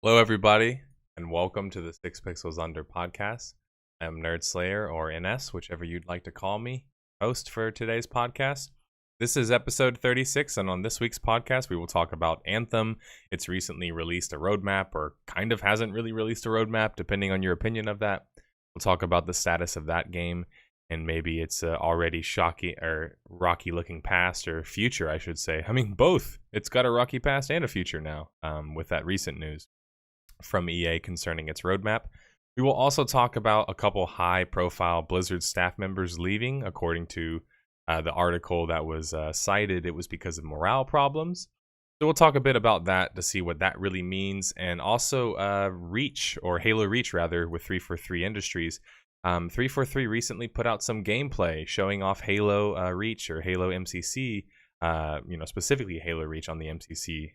Hello, everybody, and welcome to the 6 Pixels Under podcast. I am nerdSlayer, or NS, whichever you'd like to call me, host for today's podcast. This is episode 36, and on this week's podcast, we will talk about Anthem. It's recently released a roadmap, or kind of hasn't really released a roadmap, depending on your opinion of that. We'll talk about the status of that game, and maybe it's already rocky-looking past, or future, I should say. I mean, both. It's got a rocky past and a future now, with that recent news from EA concerning its roadmap. We will also talk about a couple high-profile Blizzard staff members leaving. According to the article that was cited, it was because of morale problems. So we'll talk a bit about that to see what that really means, and also Reach, or Halo Reach rather, with 343 Industries. 343 recently put out some gameplay showing off Halo Reach, or Halo MCC, specifically Halo Reach on the MCC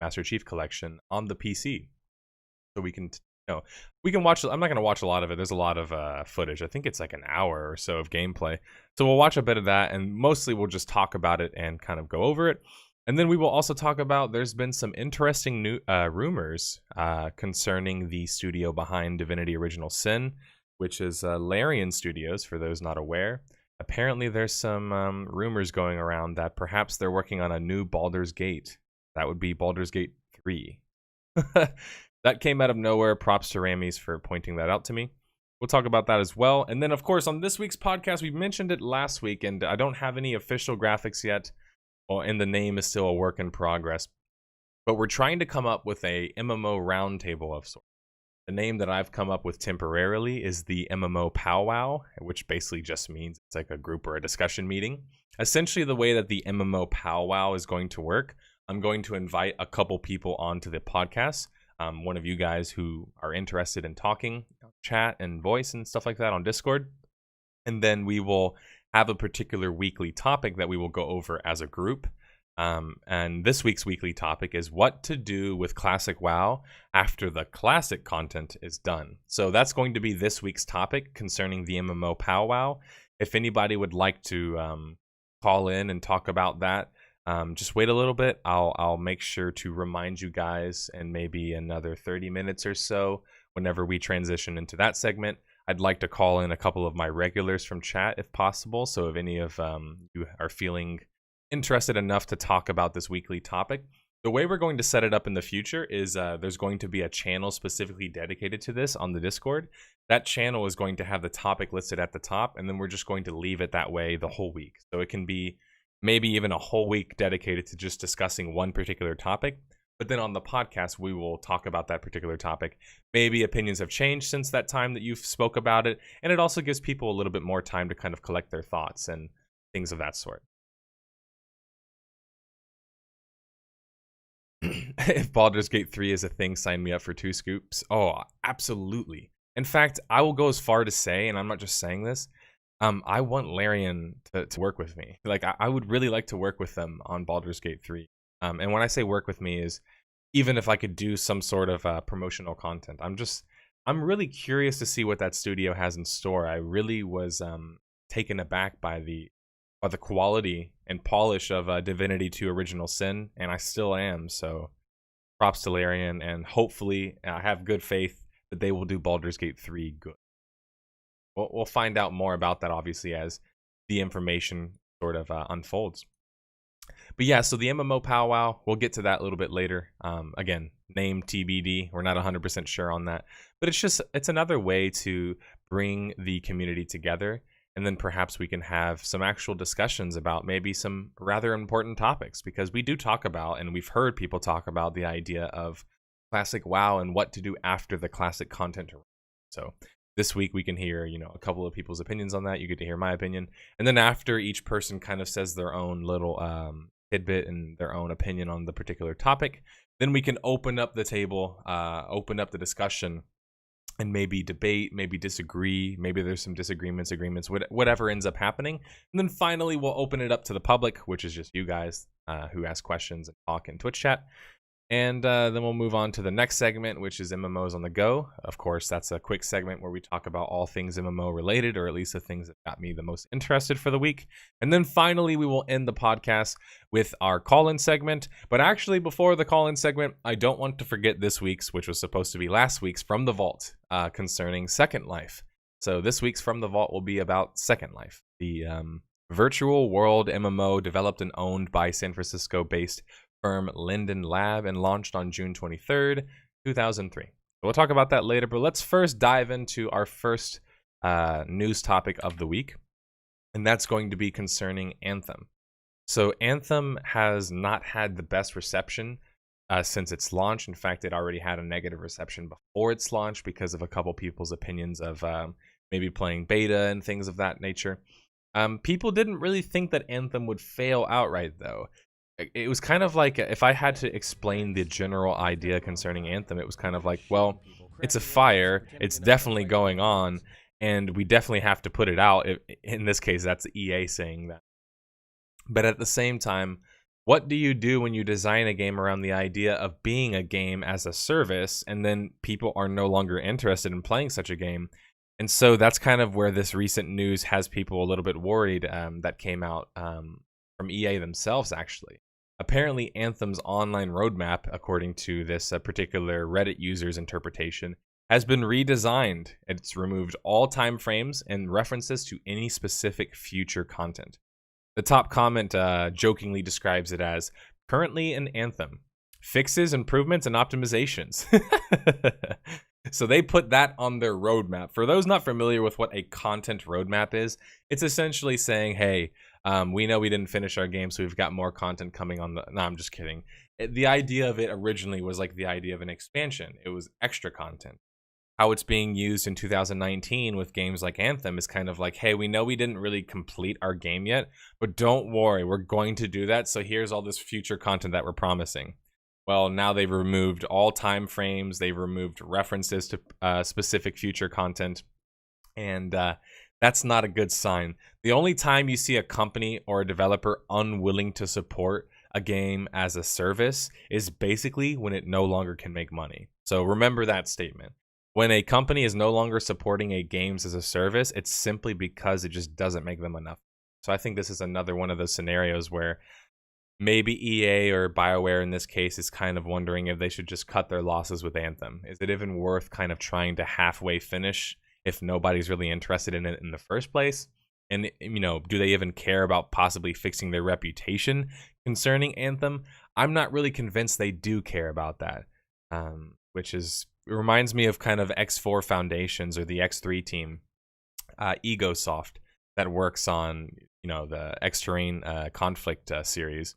Master Chief Collection on the PC. So we can, watch. I'm not going to watch a lot of it. There's a lot of footage. I think it's like an hour or so of gameplay. So we'll watch a bit of that, and mostly we'll just talk about it and kind of go over it. And then we will also talk about, there's been some interesting new rumors concerning the studio behind Divinity Original Sin, which is Larian Studios, for those not aware. Apparently there's some rumors going around that perhaps they're working on a new Baldur's Gate. That would be Baldur's Gate 3. That came out of nowhere. Props to Ramis for pointing that out to me. We'll talk about that as well. And then, of course, on this week's podcast, we mentioned it last week, and I don't have any official graphics yet, and the name is still a work in progress. But we're trying to come up with a MMO roundtable of sorts. The name that I've come up with temporarily is the MMO POWWOW, which basically just means it's like a group or a discussion meeting. Essentially, the way that the MMO POWWOW is going to work, I'm going to invite a couple people onto the podcast. One of you guys who are interested in talking, chat and voice and stuff like that on Discord. And then we will have a particular weekly topic that we will go over as a group. And this week's weekly topic is what to do with Classic WoW after the classic content is done. So that's going to be this week's topic concerning the MMO POWWOW. If anybody would like to call in and talk about that, just wait a little bit. I'll make sure to remind you guys in maybe another 30 minutes or so whenever we transition into that segment. I'd like to call in a couple of my regulars from chat if possible. So if any of you are feeling interested enough to talk about this weekly topic, the way we're going to set it up in the future is there's going to be a channel specifically dedicated to this on the Discord. That channel is going to have the topic listed at the top, and then we're just going to leave it that way the whole week. So it can be maybe even a whole week dedicated to just discussing one particular topic. But then on the podcast, we will talk about that particular topic. Maybe opinions have changed since that time that you've spoke about it. And it also gives people a little bit more time to kind of collect their thoughts and things of that sort. If Baldur's Gate 3 is a thing, sign me up for 2 scoops. Oh, absolutely. In fact, I will go as far to say, and I'm not just saying this, I want Larian to work with me. Like, I would really like to work with them on Baldur's Gate 3. And when I say work with me is even if I could do some sort of promotional content. I'm really curious to see what that studio has in store. I really was taken aback by the quality and polish of Divinity 2 Original Sin, and I still am. So props to Larian, and hopefully I have good faith that they will do Baldur's Gate 3 good. We'll find out more about that, obviously, as the information sort of unfolds. But yeah, so the MMO POWWOW, we'll get to that a little bit later. Again, name TBD. We're not 100% sure on that. But it's another way to bring the community together. And then perhaps we can have some actual discussions about maybe some rather important topics. Because we do talk about, and we've heard people talk about, the idea of Classic WoW and what to do after the classic content. So this week we can hear, a couple of people's opinions on that. You get to hear my opinion. And then after each person kind of says their own little tidbit and their own opinion on the particular topic, then we can open up the table, open up the discussion, and maybe debate, maybe disagree, maybe there's some disagreements, agreements, whatever ends up happening. And then finally, we'll open it up to the public, which is just you guys who ask questions and talk in Twitch chat. And then we'll move on to the next segment, which is MMOs on the go. Of course, that's a quick segment where we talk about all things MMO related, or at least the things that got me the most interested for the week. And then finally, we will end the podcast with our call-in segment. But actually, before the call-in segment, I don't want to forget this week's, which was supposed to be last week's, From the Vault, concerning Second Life. So this week's From the Vault will be about Second Life, the virtual world MMO developed and owned by San Francisco-based firm Linden Lab and launched on June 23rd, 2003. So we'll talk about that later, but let's first dive into our first news topic of the week, and that's going to be concerning Anthem. So Anthem has not had the best reception since its launch. In fact, it already had a negative reception before its launch because of a couple people's opinions of maybe playing beta and things of that nature. People didn't really think that Anthem would fail outright, though. It was kind of like, if I had to explain the general idea concerning Anthem, it was kind of like, well, it's a fire, it's definitely going on, and we definitely have to put it out. In this case, that's EA saying that. But at the same time, what do you do when you design a game around the idea of being a game as a service, and then people are no longer interested in playing such a game? And so that's kind of where this recent news has people a little bit worried that came out from EA themselves, actually. Apparently, Anthem's online roadmap, according to this particular Reddit user's interpretation, has been redesigned. It's removed all time frames and references to any specific future content. The top comment jokingly describes it as, currently in Anthem, fixes, improvements, and optimizations. So they put that on their roadmap. For those not familiar with what a content roadmap is, it's essentially saying, hey, we know we didn't finish our game, so we've got more content coming on the... No, I'm just kidding. The idea of it originally was like the idea of an expansion. It was extra content. How it's being used in 2019 with games like Anthem is kind of like, hey, we know we didn't really complete our game yet, but don't worry, we're going to do that, so here's all this future content that we're promising. Well, now they've removed all time frames, they've removed references to specific future content, and that's not a good sign. The only time you see a company or a developer unwilling to support a game as a service is basically when it no longer can make money. So remember that statement. When a company is no longer supporting a games as a service, it's simply because it just doesn't make them enough. So I think this is another one of those scenarios where maybe EA or BioWare in this case is kind of wondering if they should just cut their losses with Anthem. Is it even worth kind of trying to halfway finish if nobody's really interested in it in the first place? And, you know, do they even care about possibly fixing their reputation concerning Anthem? I'm not really convinced they do care about that, which is, it reminds me of kind of X4 Foundations or the X3 team, Egosoft, that works on, you know, the X-Terrain Conflict series.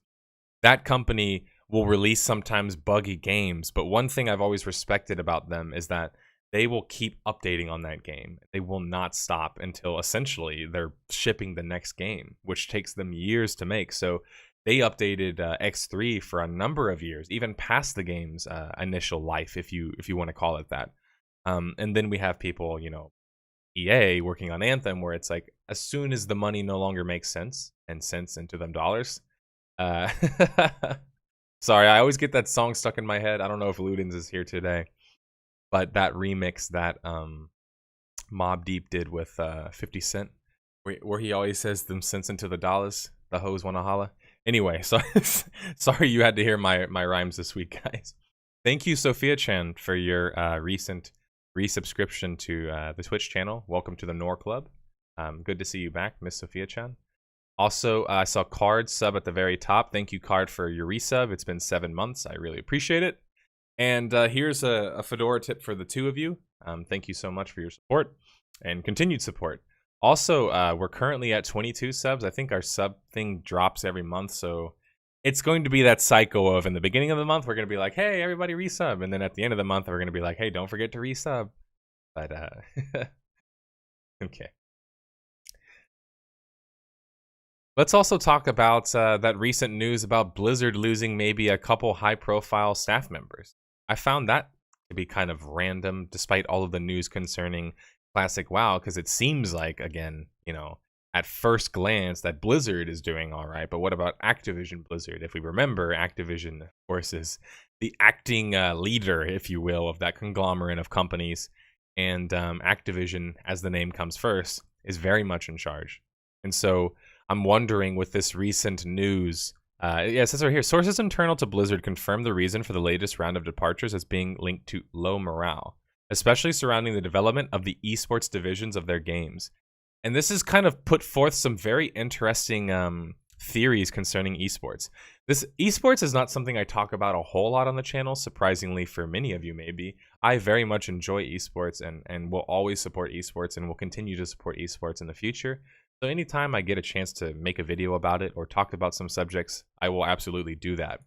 That company will release sometimes buggy games, but one thing I've always respected about them is that they will keep updating on that game. They will not stop until essentially they're shipping the next game, which takes them years to make. So they updated X3 for a number of years, even past the game's initial life, if you want to call it that. And then we have people, you know, EA working on Anthem, where it's like, as soon as the money no longer makes sense, and sense into them dollars. Sorry, I always get that song stuck in my head. I don't know if Ludens is here today, but that remix that Mobb Deep did with 50 Cent, where he always says them cents into the dollars, the hoes wanna holla. Anyway, so sorry you had to hear my rhymes this week, guys. Thank you, Sophia Chan, for your recent resubscription to the Twitch channel. Welcome to the Nor Club. Good to see you back, Miss Sophia Chan. Also, I saw Card sub at the very top. Thank you, Card, for your resub. It's been 7 months. I really appreciate it. And here's a Fedora tip for the two of you. Thank you so much for your support and continued support. Also, we're currently at 22 subs. I think our sub thing drops every month, so it's going to be that cycle of, in the beginning of the month, we're going to be like, hey, everybody resub. And then at the end of the month, we're going to be like, hey, don't forget to resub. But, okay. Let's also talk about that recent news about Blizzard losing maybe a couple high-profile staff members. I found that to be kind of random, despite all of the news concerning Classic WoW, because it seems like, again, you know, at first glance that Blizzard is doing all right, but what about Activision Blizzard? If we remember, Activision, of course, is the acting leader, if you will, of that conglomerate of companies. And Activision, as the name comes first, is very much in charge. And so I'm wondering, with this recent news, it says right here, sources internal to Blizzard confirmed the reason for the latest round of departures as being linked to low morale, especially surrounding the development of the esports divisions of their games. And this has kind of put forth some very interesting theories concerning esports. This esports is not something I talk about a whole lot on the channel, surprisingly for many of you maybe. I very much enjoy esports and will always support esports and will continue to support esports in the future. So anytime I get a chance to make a video about it or talk about some subjects, I will absolutely do that.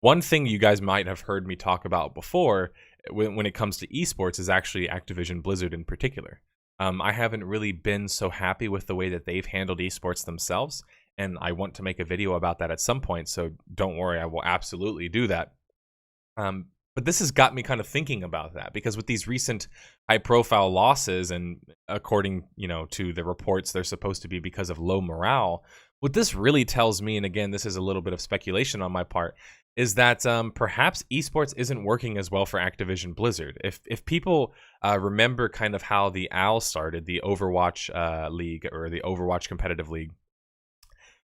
One thing you guys might have heard me talk about before when it comes to esports is actually Activision Blizzard in particular. I haven't really been so happy with the way that they've handled esports themselves, and I want to make a video about that at some point, so don't worry, I will absolutely do that. But this has got me kind of thinking about that, because with these recent high-profile losses, and according, to the reports, they're supposed to be because of low morale, what this really tells me, and again, this is a little bit of speculation on my part, is that perhaps esports isn't working as well for Activision Blizzard. If people remember kind of how the OWL started, the Overwatch League, or the Overwatch Competitive League,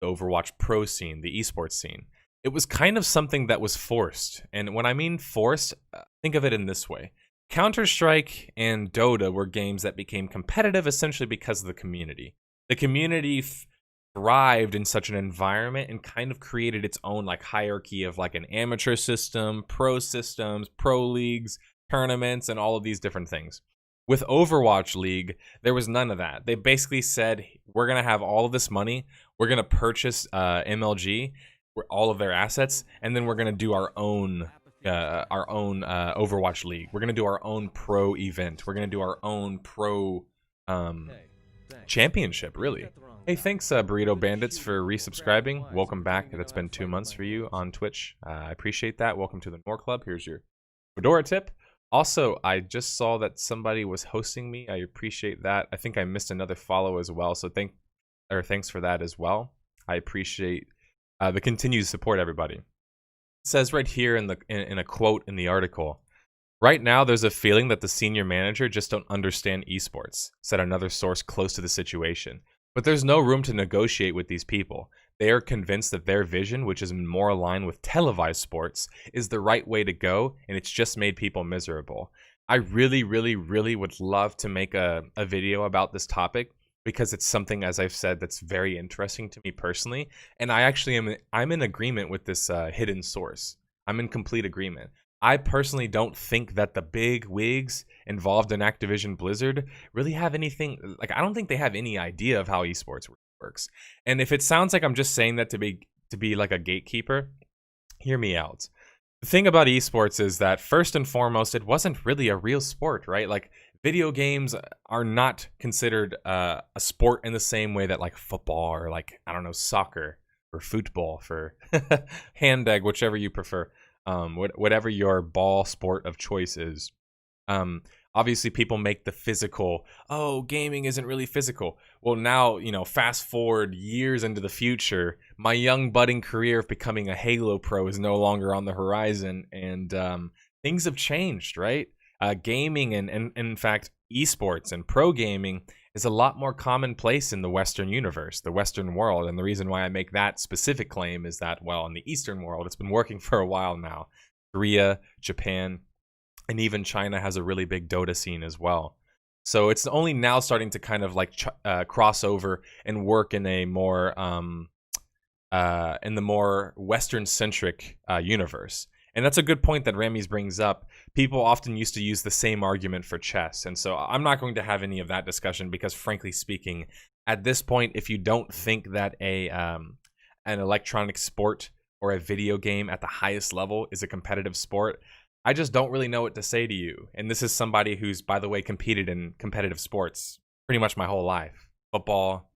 the Overwatch Pro scene, the esports scene, it was kind of something that was forced. And when I mean forced, think of it in this way. Counter-Strike and Dota were games that became competitive essentially because of the community. The community thrived in such an environment and kind of created its own like hierarchy of like an amateur system, pro systems, pro leagues, tournaments, and all of these different things. With Overwatch League, there was none of that. They basically said, we're going to have all of this money, we're going to purchase MLG, all of their assets, and then we're going to do our own Overwatch League. We're going to do our own pro event. We're going to do our own pro championship, really. Hey, thanks, Burrito Bandits, for resubscribing. Welcome back. That's been 2 months for you on Twitch. I appreciate that. Welcome to the Nor Club. Here's your Fedora tip. Also, I just saw that somebody was hosting me. I appreciate that. I think I missed another follow as well, so thanks for that as well. I appreciate the continued support, everybody. It says right here in a quote in the article, right now there's a feeling that the senior manager just don't understand esports, said another source close to the situation. But there's no room to negotiate with these people. They are convinced that their vision, which is more aligned with televised sports, is the right way to go, and it's just made people miserable. I really, really, really would love to make a video about this topic, because it's something, as I've said, that's very interesting to me personally. And I'm in agreement with this hidden source. I'm in complete agreement. I personally don't think that the big wigs involved in Activision Blizzard really have anything, like, I don't think they have any idea of how esports works. And if it sounds like I'm just saying that to be like a gatekeeper, hear me out. The thing about esports is that first and foremost, it wasn't really a real sport, right? Like, video games are not considered a sport in the same way that like football or like, I don't know, soccer or football, for hand egg, whichever you prefer. Whatever your ball sport of choice is. Obviously, people make the physical, oh, gaming isn't really physical. Well, now, fast forward years into the future, my young budding career of becoming a Halo pro is no longer on the horizon, and things have changed, right? Gaming and in fact, esports and pro gaming is a lot more commonplace in the Western universe, the Western world. And the reason why I make that specific claim is that, well, in the Eastern world, it's been working for a while now. Korea, Japan, and even China has a really big Dota scene as well. So it's only now starting to kind of like cross over and work in a more in the more Western-centric universe. And that's a good point that Ramis brings up. People often used to use the same argument for chess. And so I'm not going to have any of that discussion because, frankly speaking, at this point, if you don't think that an electronic sport or a video game at the highest level is a competitive sport, I just don't really know what to say to you. And this is somebody who's, by the way, competed in competitive sports pretty much my whole life. Football,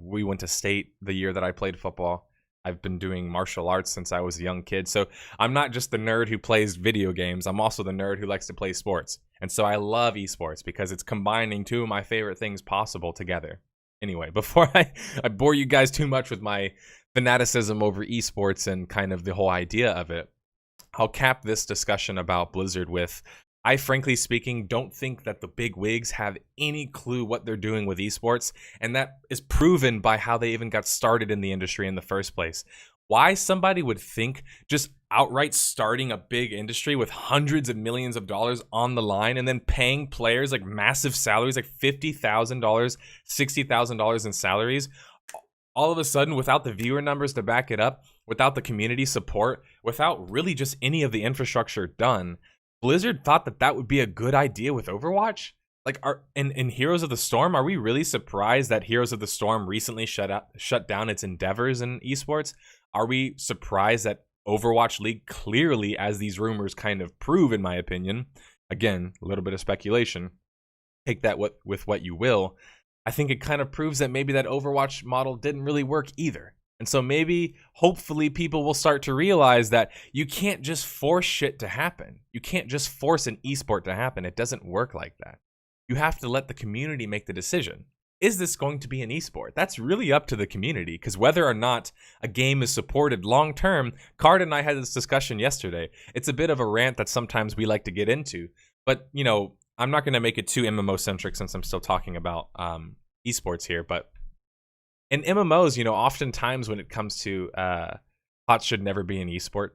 we went to state the year that I played football. I've been doing martial arts since I was a young kid. So I'm not just the nerd who plays video games. I'm also the nerd who likes to play sports. And so I love esports because it's combining two of my favorite things possible together. Anyway, before I bore you guys too much with my fanaticism over esports and kind of the whole idea of it, I'll cap this discussion about Blizzard with, I frankly speaking don't think that the big wigs have any clue what they're doing with esports, and that is proven by how they even got started in the industry in the first place. Why somebody would think just outright starting a big industry with hundreds of millions of dollars on the line and then paying players like massive salaries, like $50,000, $60,000 in salaries, all of a sudden, without the viewer numbers to back it up, without the community support, without really just any of the infrastructure done, Blizzard thought that that would be a good idea with Overwatch? Like, in Heroes of the Storm, are we really surprised that Heroes of the Storm recently shut down its endeavors in esports? Are we surprised that Overwatch League clearly, as these rumors kind of prove, in my opinion, again, a little bit of speculation, take that with what you will, I think it kind of proves that maybe that Overwatch model didn't really work either. And so maybe, hopefully, people will start to realize that you can't just force shit to happen. You can't just force an esport to happen. It doesn't work like that. You have to let the community make the decision. Is this going to be an esport? That's really up to the community, because whether or not a game is supported long term, Card and I had this discussion yesterday. It's a bit of a rant that sometimes we like to get into, but you know, I'm not going to make it too MMO centric since I'm still talking about esports here. But in MMOs, you know, oftentimes when it comes to HOTS should never be an esport,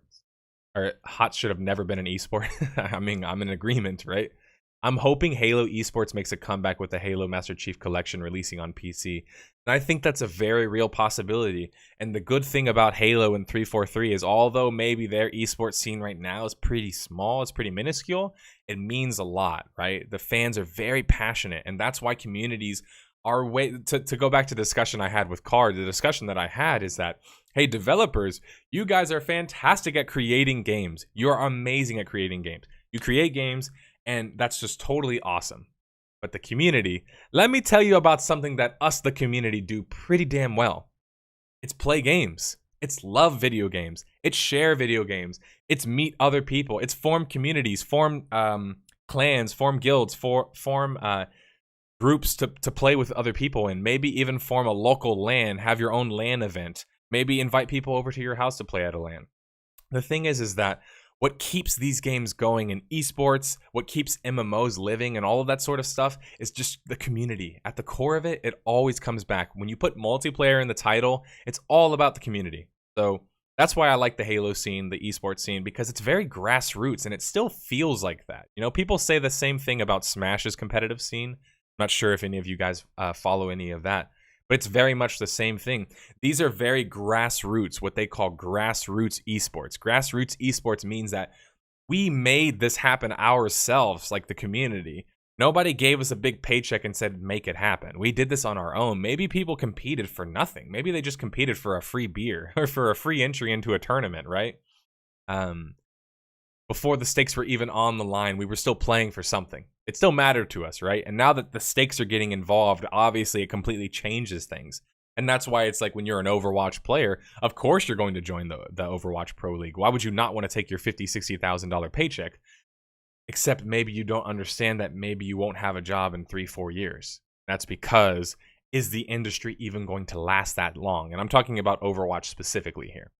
or HOTS should have never been an esport. I mean, I'm in agreement, right? I'm hoping Halo Esports makes a comeback with the Halo Master Chief Collection releasing on PC. And I think that's a very real possibility. And the good thing about Halo and 343 is, although maybe their esports scene right now is pretty small, it's pretty minuscule, it means a lot, right? The fans are very passionate, and that's why communities are to go back to the discussion I had with Card. The discussion that I had is that, hey, developers, you guys are fantastic at creating games. You're amazing at creating games. You create games, and that's just totally awesome. But the community, let me tell you about something that us, the community, do pretty damn well. It's play games. It's love video games. It's share video games. It's meet other people. It's form communities, form clans, form guilds, form groups to play with other people, and maybe even form a local LAN, have your own LAN event. Maybe invite people over to your house to play at a LAN. The thing is that what keeps these games going in esports, what keeps MMOs living and all of that sort of stuff is just the community. At the core of it, it always comes back. When you put multiplayer in the title, it's all about the community. So that's why I like the Halo scene, the esports scene, because it's very grassroots and it still feels like that. You know, people say the same thing about Smash's competitive scene. I'm not sure if any of you guys follow any of that, but it's very much the same thing. These are very grassroots, what they call grassroots esports. Grassroots esports means that we made this happen ourselves, like the community. Nobody gave us a big paycheck and said, make it happen. We did this on our own. Maybe people competed for nothing. Maybe they just competed for a free beer or for a free entry into a tournament, right? Before the stakes were even on the line, we were still playing for something. It still mattered to us, right? And now that the stakes are getting involved, obviously it completely changes things. And that's why it's like when you're an Overwatch player, of course you're going to join the Overwatch Pro League. Why would you not want to take your $50,000, $60,000 paycheck? Except maybe you don't understand that maybe you won't have a job in 3-4 years. That's because, is the industry even going to last that long? And I'm talking about Overwatch specifically here.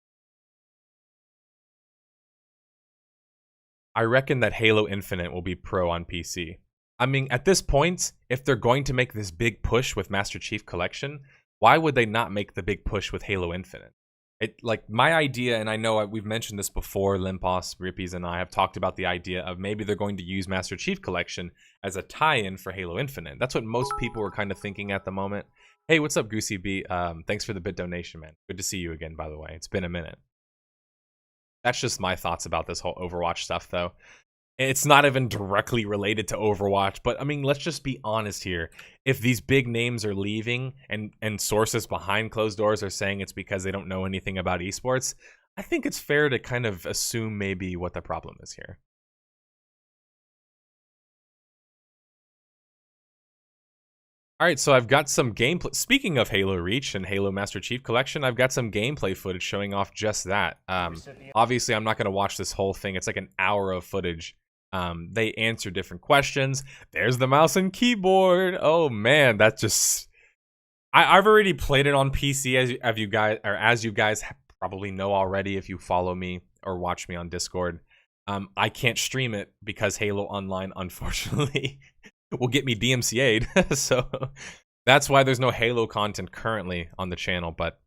I reckon that Halo Infinite will be pro on PC. I mean, at this point, if they're going to make this big push with Master Chief Collection, why would they not make the big push with Halo Infinite? Like, my idea, and I know we've mentioned this before, Limpos, Rippies, and I have talked about the idea of maybe they're going to use Master Chief Collection as a tie-in for Halo Infinite. That's what most people are kind of thinking at the moment. Hey, what's up, Goosey B? Thanks for the bit donation, man. Good to see you again, by the way. It's been a minute. That's just my thoughts about this whole Overwatch stuff, though. It's not even directly related to Overwatch, but I mean, let's just be honest here. If these big names are leaving and sources behind closed doors are saying it's because they don't know anything about esports, I think it's fair to kind of assume maybe what the problem is here. All right, so I've got some gameplay. Speaking of Halo Reach and Halo Master Chief Collection, I've got some gameplay footage showing off just that. Obviously, I'm not going to watch this whole thing. It's like an hour of footage. They answer different questions. There's the mouse and keyboard. Oh man, that's just... I've already played it on PC, as you guys probably know already if you follow me or watch me on Discord. I can't stream it because Halo Online, unfortunately, will get me DMCA'd. So that's why there's no Halo content currently on the channel. But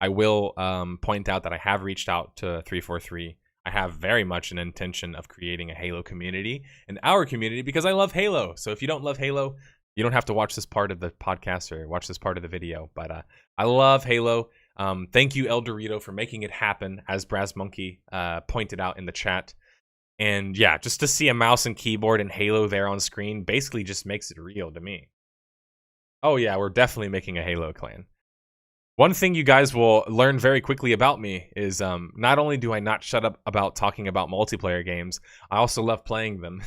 I will point out that I have reached out to 343. I have very much an intention of creating a Halo community in our community because I love Halo. So if you don't love Halo, you don't have to watch this part of the podcast or watch this part of the video. But I love Halo. Thank you, El Dorito, for making it happen, as Brass Monkey pointed out in the chat. And yeah, just to see a mouse and keyboard and Halo there on screen basically just makes it real to me. Oh yeah, we're definitely making a Halo clan. One thing you guys will learn very quickly about me is not only do I not shut up about talking about multiplayer games, I also love playing them.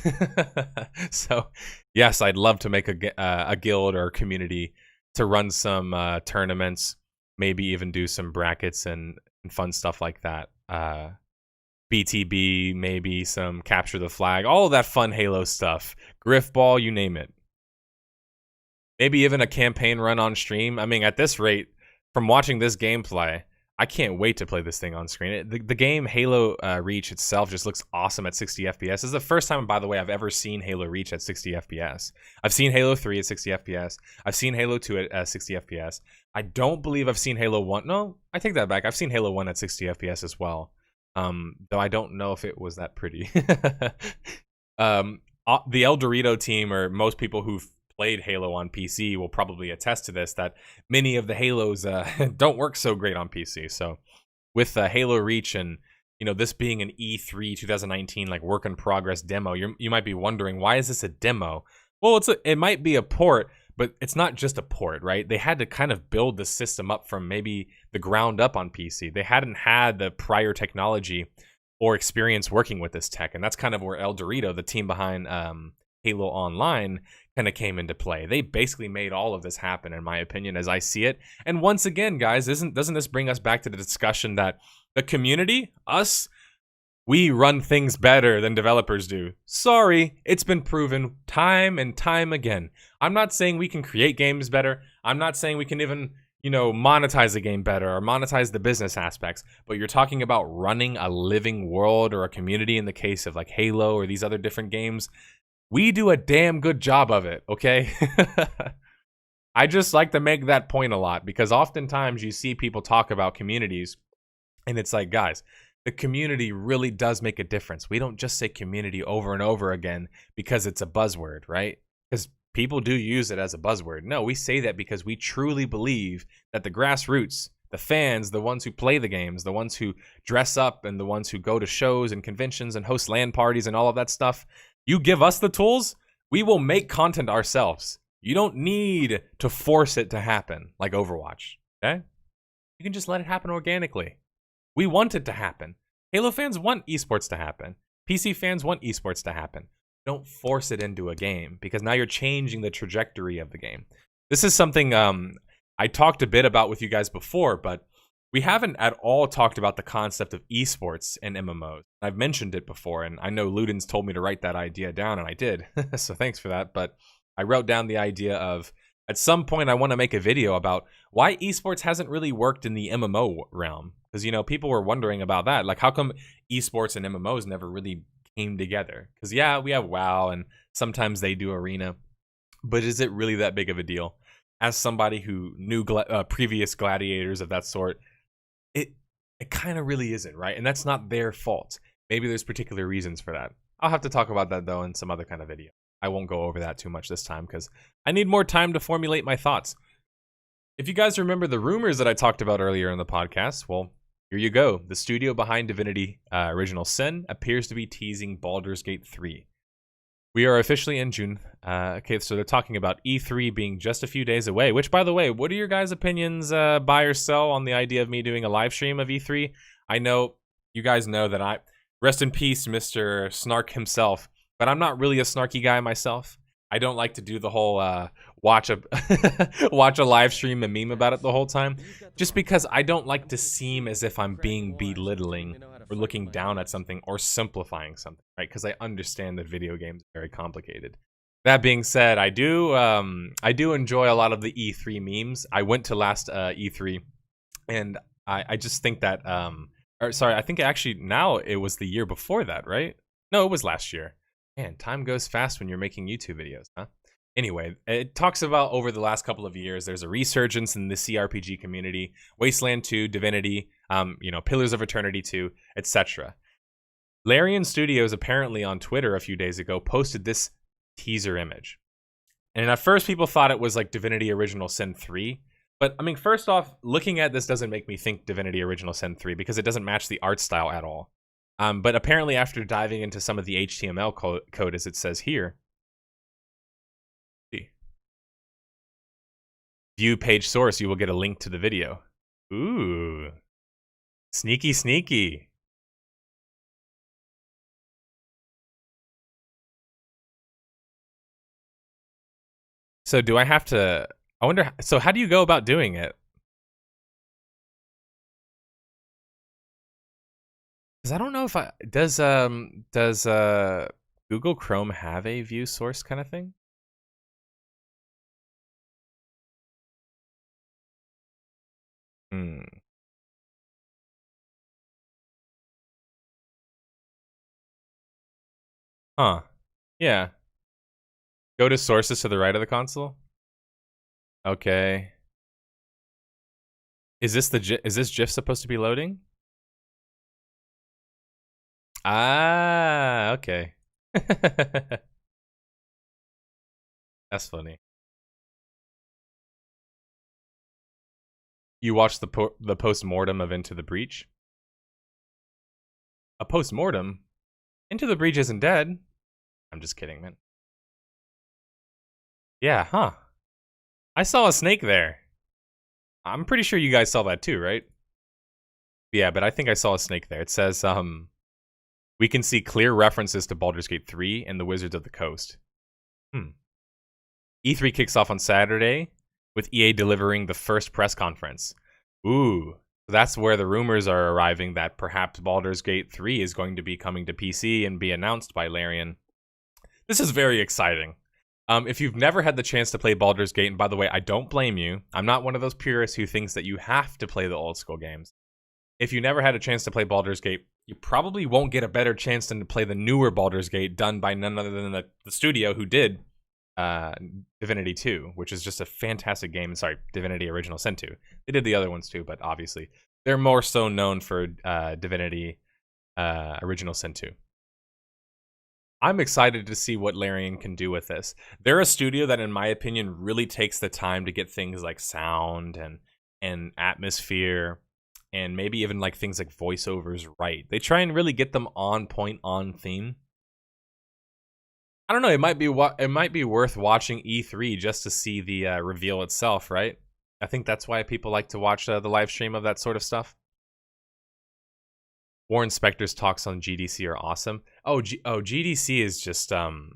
So yes, I'd love to make a guild or a community to run some tournaments, maybe even do some brackets and fun stuff like that. BTB, maybe some capture the flag, all of that fun Halo stuff. Griffball, you name it. Maybe even a campaign run on stream. I mean, at this rate, from watching this gameplay, I can't wait to play this thing on screen. The game Halo Reach itself just looks awesome at 60 FPS. This is the first time, by the way, I've ever seen Halo Reach at 60 FPS. I've seen Halo 3 at 60 FPS. I've seen Halo 2 at 60 FPS. I don't believe I've seen Halo 1. No, I take that back. I've seen Halo 1 at 60 FPS as well. Though I don't know if it was that pretty. The El Dorito team, or most people who've played Halo on PC, will probably attest to this, that many of the Halos don't work so great on PC. So with Halo Reach and, you know, this being an E3 2019 like work in progress demo, you might be wondering, why is this a demo? Well, it might be a port, but it's not just a port, right? They had to kind of build the system up from maybe the ground up on PC. They hadn't had the prior technology or experience working with this tech, and that's kind of where El Dorito, the team behind Halo Online, kind of came into play. They basically made all of this happen, in my opinion, as I see it. And once again, guys, doesn't this bring us back to the discussion that the community, us, we run things better than developers do? Sorry, it's been proven time and time again. I'm not saying we can create games better. I'm not saying we can even, you know, monetize a game better or monetize the business aspects. But you're talking about running a living world or a community in the case of like Halo or these other different games. We do a damn good job of it, okay? I just like to make that point a lot because oftentimes you see people talk about communities and it's like, guys, the community really does make a difference. We don't just say community over and over again because it's a buzzword, right? Because people do use it as a buzzword. No, we say that because we truly believe that the grassroots, the fans, the ones who play the games, the ones who dress up and the ones who go to shows and conventions and host LAN parties and all of that stuff, you give us the tools, we will make content ourselves. You don't need to force it to happen like Overwatch, okay? You can just let it happen organically. We want it to happen. Halo fans want esports to happen. PC fans want esports to happen. Don't force it into a game because now you're changing the trajectory of the game. This is something I talked a bit about with you guys before, but we haven't at all talked about the concept of esports and MMOs. I've mentioned it before, and I know Ludens told me to write that idea down, and I did. So thanks for that. But I wrote down the idea of, at some point, I want to make a video about why esports hasn't really worked in the MMO realm. Because, you know, people were wondering about that. Like, how come esports and MMOs never really came together? Because, yeah, we have WoW, and sometimes they do Arena. But is it really that big of a deal? As somebody who knew previous gladiators of that sort, it kind of really isn't, right? And that's not their fault. Maybe there's particular reasons for that. I'll have to talk about that, though, in some other kind of video. I won't go over that too much this time because I need more time to formulate my thoughts. If you guys remember the rumors that I talked about earlier in the podcast, well, here you go. The studio behind Divinity Original Sin appears to be teasing Baldur's Gate 3. We are officially in June. Okay, so they're talking about E3 being just a few days away, which, by the way, what are your guys' opinions, buy or sell, on the idea of me doing a live stream of E3? I know you guys know that rest in peace, Mr. Snark himself, but I'm not really a snarky guy myself. I don't like to do the whole watch a live stream and meme about it the whole time, just because I don't like to seem as if I'm being belittling or looking down at something or simplifying something, right? Because I understand that video games are very complicated. That being said, I do enjoy a lot of the E3 memes. I went to last E3, and I just think that, I think actually now it was the year before that, right? No, it was last year. Man, time goes fast when you're making YouTube videos, huh? Anyway, it talks about over the last couple of years, there's a resurgence in the CRPG community, Wasteland 2, Divinity, Pillars of Eternity 2, etc. Larian Studios apparently on Twitter a few days ago posted this teaser image. And at first people thought it was like Divinity Original Sin 3. But I mean, first off, looking at this doesn't make me think Divinity Original Sin 3 because it doesn't match the art style at all. But apparently after diving into some of the HTML code as it says here, view page source, you will get a link to the video. Ooh. Sneaky, sneaky. So do I have to... I wonder... So how do you go about doing it? Because I don't know if I... Does Google Chrome have a view source kind of thing? Huh. Yeah. Go to sources to the right of the console. Okay. Is this GIF supposed to be loading? Ah, okay. That's funny. You watched the post-mortem of Into the Breach? A post-mortem? Into the Breach isn't dead. I'm just kidding, man. Yeah, huh. I saw a snake there. I'm pretty sure you guys saw that too, right? Yeah, but I think I saw a snake there. It says, we can see clear references to Baldur's Gate 3 and the Wizards of the Coast. E3 kicks off on Saturday, with EA delivering the first press conference. Ooh, that's where the rumors are arriving that perhaps Baldur's Gate 3 is going to be coming to PC and be announced by Larian. This is very exciting. If you've never had the chance to play Baldur's Gate, and by the way, I don't blame you. I'm not one of those purists who thinks that you have to play the old school games. If you never had a chance to play Baldur's Gate, you probably won't get a better chance than to play the newer Baldur's Gate done by none other than the studio who did Divinity 2, which is just a fantastic game. Sorry, Divinity Original Sin 2. They did the other ones too, but obviously they're more so known for Divinity Original Sin 2. I'm excited to see what Larian can do with this. They're a studio that, in my opinion, really takes the time to get things like sound and atmosphere and maybe even like things like voiceovers right. They try and really get them on point, on theme. I don't know. It might be worth watching E3 just to see the reveal itself, right? I think that's why people like to watch the live stream of that sort of stuff. Warren Spector's talks on GDC are awesome. GDC is just I've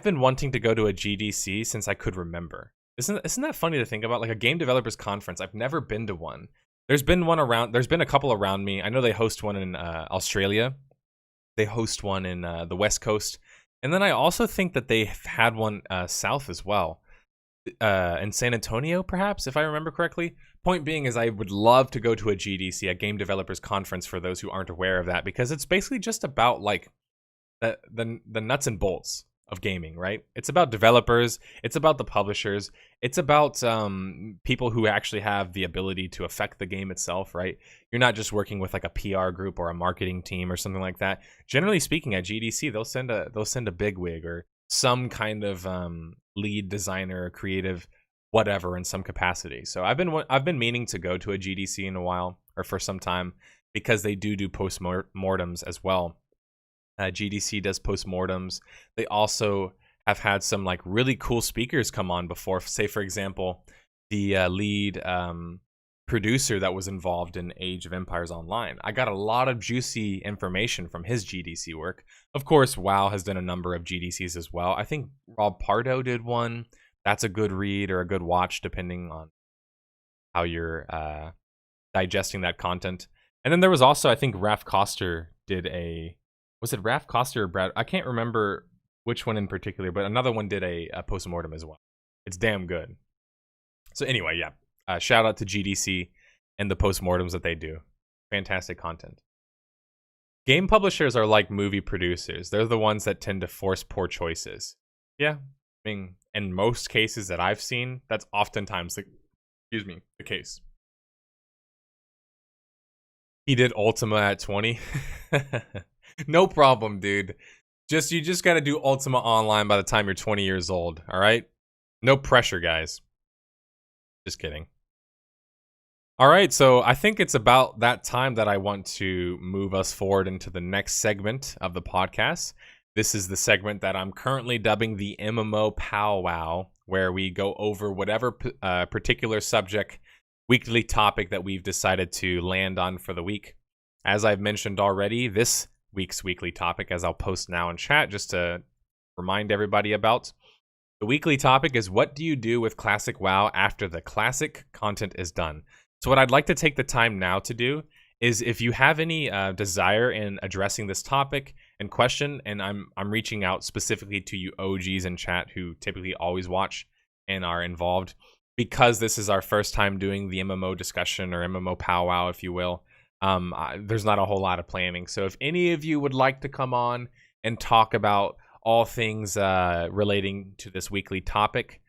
been wanting to go to a GDC since I could remember. Isn't that funny to think about? Like a game developers conference. I've never been to one. There's been a couple around me. I know they host one in Australia. They host one in the West Coast. And then I also think that they've had one south as well. In San Antonio, perhaps, if I remember correctly. Point being is I would love to go to a GDC, a game developers conference, for those who aren't aware of that, because it's basically just about like the nuts and bolts of gaming, right? It's about developers, it's about the publishers, it's about people who actually have the ability to affect the game itself, right? You're not just working with like a PR group or a marketing team or something like that. Generally speaking, at GDC, they'll send a bigwig or some kind of lead designer, creative, whatever in some capacity. So I've been meaning to go to a GDC in a while, or for some time, because they do post-mortems as well. GDC does post-mortems. They also have had some like really cool speakers come on before. Say, for example, the lead producer that was involved in Age of Empires Online. I got a lot of juicy information from his GDC work. Of course, WoW has done a number of GDCs as well. I think Rob Pardo did one. That's a good read or a good watch, depending on how you're digesting that content. And then there was also, I think, Raph Koster did a... Was it Raph Koster or Brad? I can't remember which one in particular, but another one did a post-mortem as well. It's damn good. So anyway, yeah. Shout out to GDC and the post-mortems that they do. Fantastic content. Game publishers are like movie producers. They're the ones that tend to force poor choices. Yeah, I mean, in most cases that I've seen, that's oftentimes the case. He did Ultima at 20. No problem, dude. You just gotta do Ultima Online by the time you're 20 years old, alright? No pressure, guys. Just kidding. Alright, so I think it's about that time that I want to move us forward into the next segment of the podcast. This is the segment that I'm currently dubbing the MMO POWWOW, where we go over whatever particular subject, weekly topic that we've decided to land on for the week. As I've mentioned already, this week's weekly topic, as I'll post now in chat just to remind everybody about, the weekly topic is what do you do with Classic WoW after the classic content is done? So what I'd like to take the time now to do is, if you have any desire in addressing this topic and question, and I'm reaching out specifically to you OGs in chat who typically always watch and are involved, because this is our first time doing the MMO discussion, or MMO powwow, if you will. There's not a whole lot of planning. So if any of you would like to come on and talk about all things relating to this weekly topic,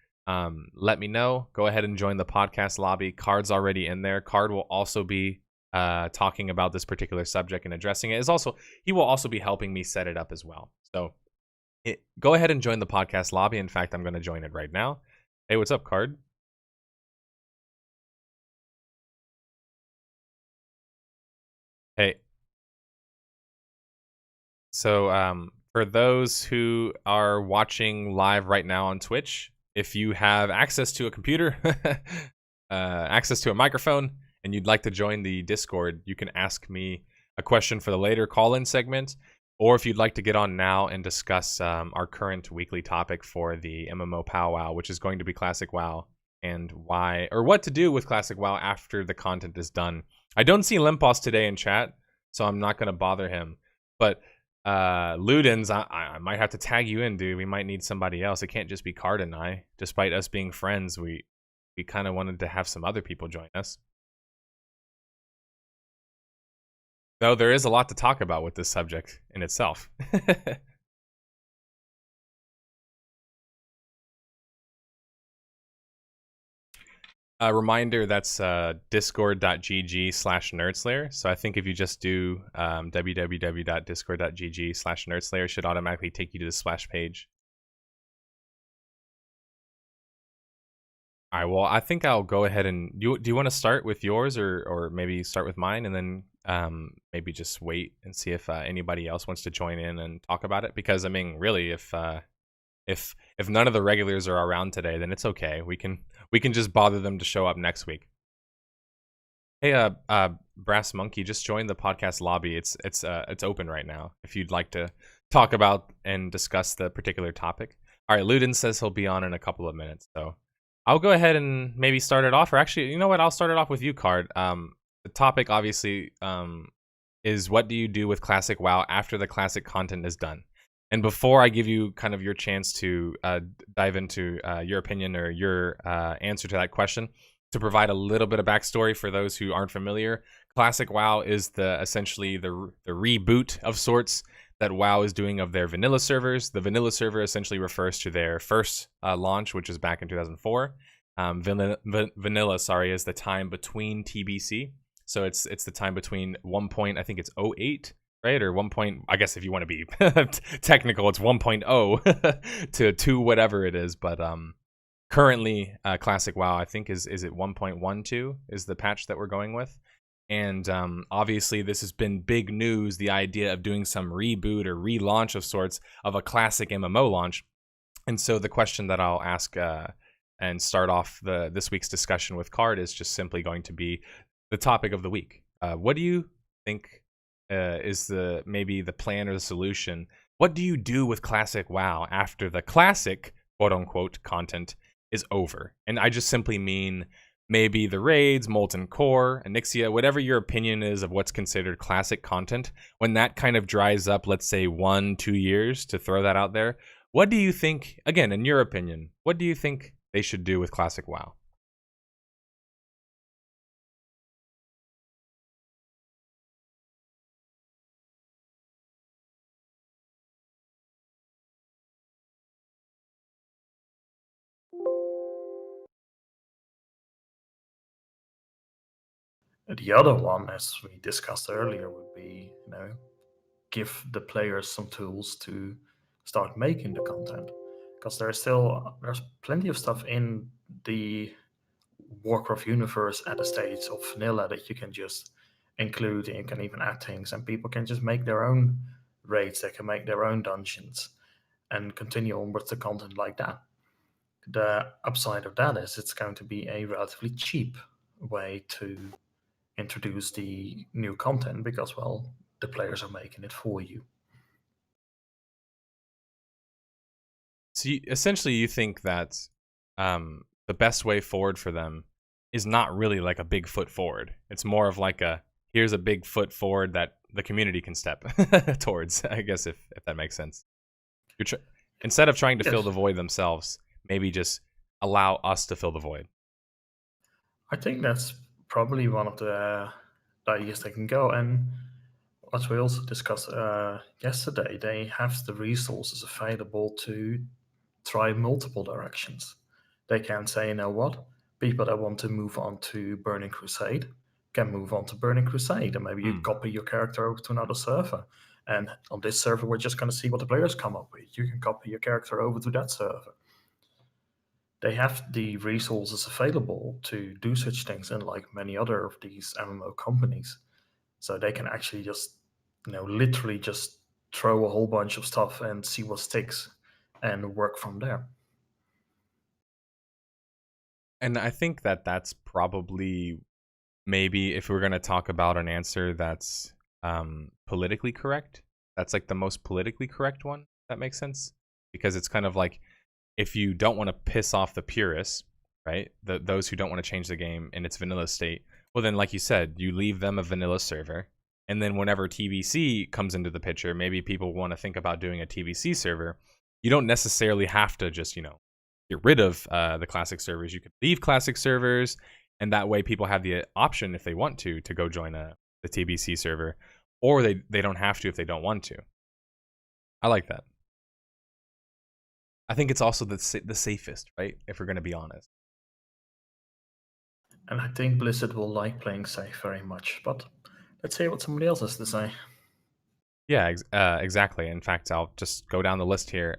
let me know. Go ahead and join the podcast lobby. Card's already in there. Card will also be talking about this particular subject and addressing it. He will also be helping me set it up as well. So go ahead and join the podcast lobby. In fact, I'm going to join it right now. Hey, what's up, Card? Hey. So for those who are watching live right now on Twitch, if you have access to a computer, access to a microphone, and you'd like to join the Discord, you can ask me a question for the later call-in segment, or if you'd like to get on now and discuss our current weekly topic for the MMO POWWOW, which is going to be Classic WoW, and why, or what to do with Classic WoW after the content is done. I don't see Limpos today in chat, so I'm not going to bother him. But Ludens, I might have to tag you in, dude. We might need somebody else. It can't just be Card and I. Despite us being friends, we kind of wanted to have some other people join us. Though there is a lot to talk about with this subject in itself. A reminder, that's discord.gg/nerdslayer. So I think if you just do www.discord.gg/nerdslayer, should automatically take you to the splash page. All right, well, I think I'll go ahead and... Do you want to start with yours, or maybe start with mine, and then maybe just wait and see if anybody else wants to join in and talk about it? Because, I mean, really, if none of the regulars are around today, then it's okay. We can just bother them to show up next week. Hey, Brass Monkey, just join the podcast lobby. It's open right now if you'd like to talk about and discuss the particular topic. All right, Luden says he'll be on in a couple of minutes, so I'll go ahead and maybe start it off. Or actually, you know what? I'll start it off with you, Card. The topic, obviously, is what do you do with Classic WoW after the classic content is done? And before I give you kind of your chance to dive into your opinion or your answer to that question, to provide a little bit of backstory for those who aren't familiar, Classic WoW is essentially the reboot of sorts that WoW is doing of their vanilla servers. The vanilla server essentially refers to their first launch, which was back in 2004. Vanilla, is the time between TBC. So it's the time between 1.08, right? Or 1. I guess if you want to be technical, it's 1.0 to 2 whatever it is. But currently, Classic WoW, I think is it 1.12 is the patch that we're going with. And obviously, this has been big news, the idea of doing some reboot or relaunch of sorts of a classic MMO launch. And so the question that I'll ask and start off this week's discussion with Card is just simply going to be the topic of the week. What do you think is maybe the plan or the solution? What do you do with Classic WoW after the classic, quote-unquote, content is over? And I just simply mean maybe the raids, Molten Core, Onyxia, whatever your opinion is of what's considered classic content. When that kind of dries up, let's say 1-2 years, to throw that out there, what do you think, again, in your opinion, what do you think they should do with Classic WoW? The other one, as we discussed earlier, would be, give the players some tools to start making the content, because there's plenty of stuff in the Warcraft universe at the stage of vanilla that you can just include, and you can even add things, and people can just make their own raids, they can make their own dungeons and continue on with the content like that. The upside of that is it's going to be a relatively cheap way to introduce the new content, because, well, the players are making it for you. So essentially, you think that the best way forward for them is not really like a big foot forward. It's more of like here's a big foot forward that the community can step towards, I guess, if that makes sense. Instead of trying to fill the void themselves, maybe just allow us to fill the void. I think that's probably one of the ideas they can go. And as we also discussed yesterday, they have the resources available to try multiple directions. They can say, you know what, people that want to move on to Burning Crusade can move on to Burning Crusade, and maybe you copy your character over to another server. And on this server, we're just going to see what the players come up with. You can copy your character over to that server. They have the resources available to do such things, unlike many other of these MMO companies. So they can actually just, literally just throw a whole bunch of stuff and see what sticks and work from there. And I think that that's probably, maybe if we're going to talk about an answer that's politically correct, that's like the most politically correct one. That makes sense, because it's kind of like, if you don't want to piss off the purists, right, those who don't want to change the game in its vanilla state, well then, like you said, you leave them a vanilla server, and then whenever TVC comes into the picture, maybe people want to think about doing a TVC server. You don't necessarily have to just get rid of the classic servers. You could leave classic servers, and that way people have the option, if they want to go join the TBC server, or they don't have to if they don't want to. I like that. I think it's also the safest, right? If we're going to be honest. And I think Blizzard will like playing safe very much. But let's hear what somebody else has to say. Yeah, exactly. In fact, I'll just go down the list here.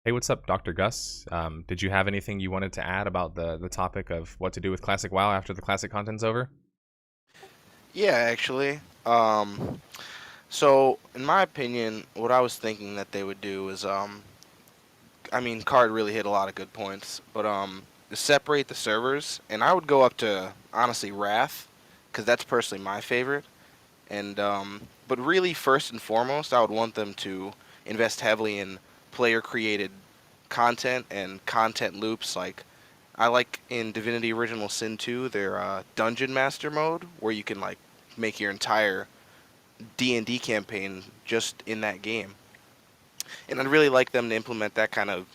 Hey, what's up, Dr. Gus? Did you have anything you wanted to add about the topic of what to do with Classic WoW after the Classic content's over? Yeah, actually. So, in my opinion, what I was thinking that they would do is, Card really hit a lot of good points, but separate the servers, and I would go up to, honestly, Wrath, because that's personally my favorite. And but really, first and foremost, I would want them to invest heavily in player-created content and content loops. Like, I like in Divinity Original Sin 2, their Dungeon Master mode, where you can like make your entire D&D campaign just in that game. And I'd really like them to implement that kind of,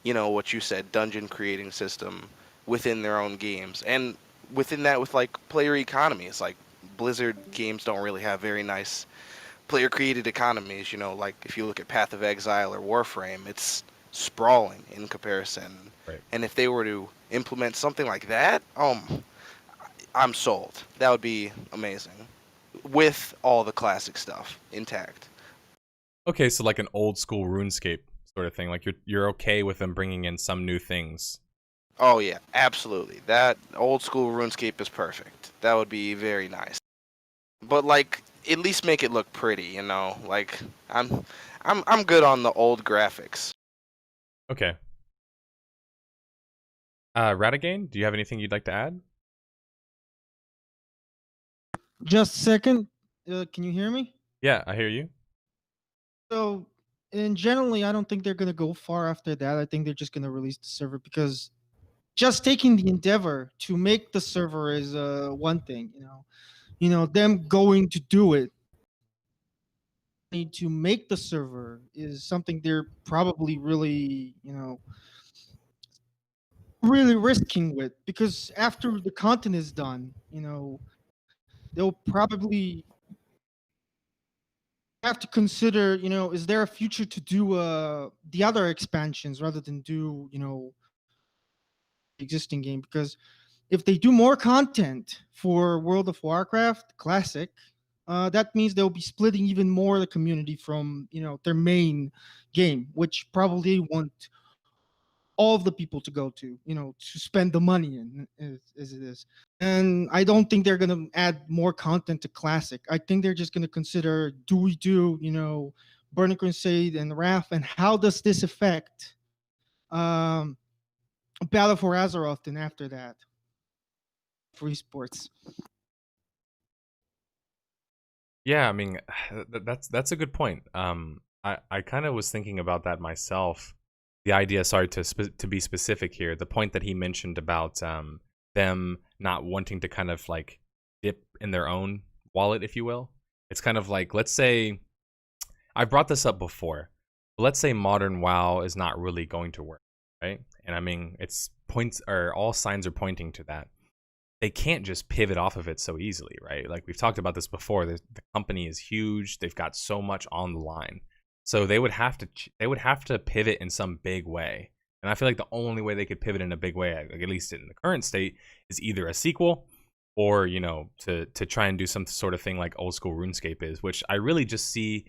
what you said, dungeon creating system within their own games. And within that, with like player economies, like Blizzard games don't really have very nice player created economies. Like if you look at Path of Exile or Warframe, it's sprawling in comparison. Right. And if they were to implement something like that, I'm sold. That would be amazing, with all the classic stuff intact. Okay, so like an old school RuneScape sort of thing. Like you're okay with them bringing in some new things. Oh yeah, absolutely. That old school RuneScape is perfect. That would be very nice. But like, at least make it look pretty. Like I'm good on the old graphics. Okay. Radagain, do you have anything you'd like to add? Just a second. Can you hear me? Yeah, I hear you. So, and generally, I don't think they're going to go far after that. I think they're just going to release the server, because just taking the endeavor to make the server is one thing. Them going to do it, need to make the server, is something they're probably really, really risking with, because after the content is done, they'll probably have to consider, is there a future to do the other expansions rather than do, the existing game? Because if they do more content for World of Warcraft Classic, that means they'll be splitting even more the community from their main game, which probably want all of the people to go to spend the money in as it is. And I don't think they're going to add more content to Classic. I think they're just going to consider, do we do Burning Crusade and Wrath, and how does this affect Battle for Azeroth and after that for esports? Yeah, I mean, that's a good point. I kind of was thinking about that myself. The idea, sorry to be specific here, the point that he mentioned about them not wanting to kind of like dip in their own wallet, if you will. It's kind of like, let's say, I've brought this up before, but let's say modern WoW is not really going to work, right? And I mean, all signs are pointing to that. They can't just pivot off of it so easily, right? Like we've talked about this before. The company is huge. They've got so much on the line. So they would have to pivot in some big way. And I feel like the only way they could pivot in a big way, at least in the current state, is either a sequel or, to try and do some sort of thing like old school RuneScape is, which I really just see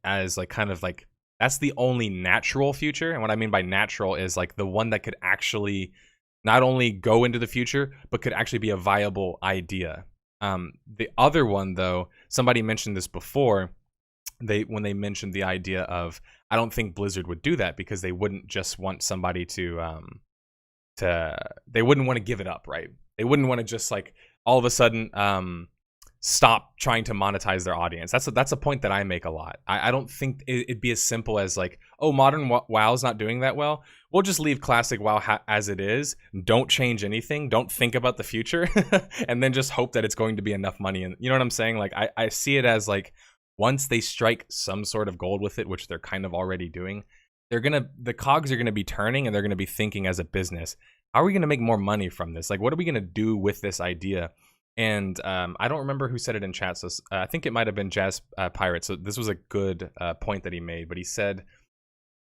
as like kind of like that's the only natural future. And what I mean by natural is like the one that could actually not only go into the future, but could actually be a viable idea. The other one, though, somebody mentioned this before, when they mentioned the idea of, I don't think Blizzard would do that because they wouldn't just want somebody they wouldn't want to give it up, right? They wouldn't want to just like all of a sudden stop trying to monetize their audience. That's a point that I make a lot. I don't think it'd be as simple as like, oh, modern WoW's not doing that well. We'll just leave classic WoW as it is. Don't change anything. Don't think about the future, and then just hope that it's going to be enough money. And you know what I'm saying? Like I see it as like, once they strike some sort of gold with it, which they're kind of already doing, the cogs are gonna be turning, and they're gonna be thinking as a business, how are we gonna make more money from this? Like, what are we gonna do with this idea? And I don't remember who said it in chat, so I think it might have been Jazz Pirate. So this was a good point that he made, but he said,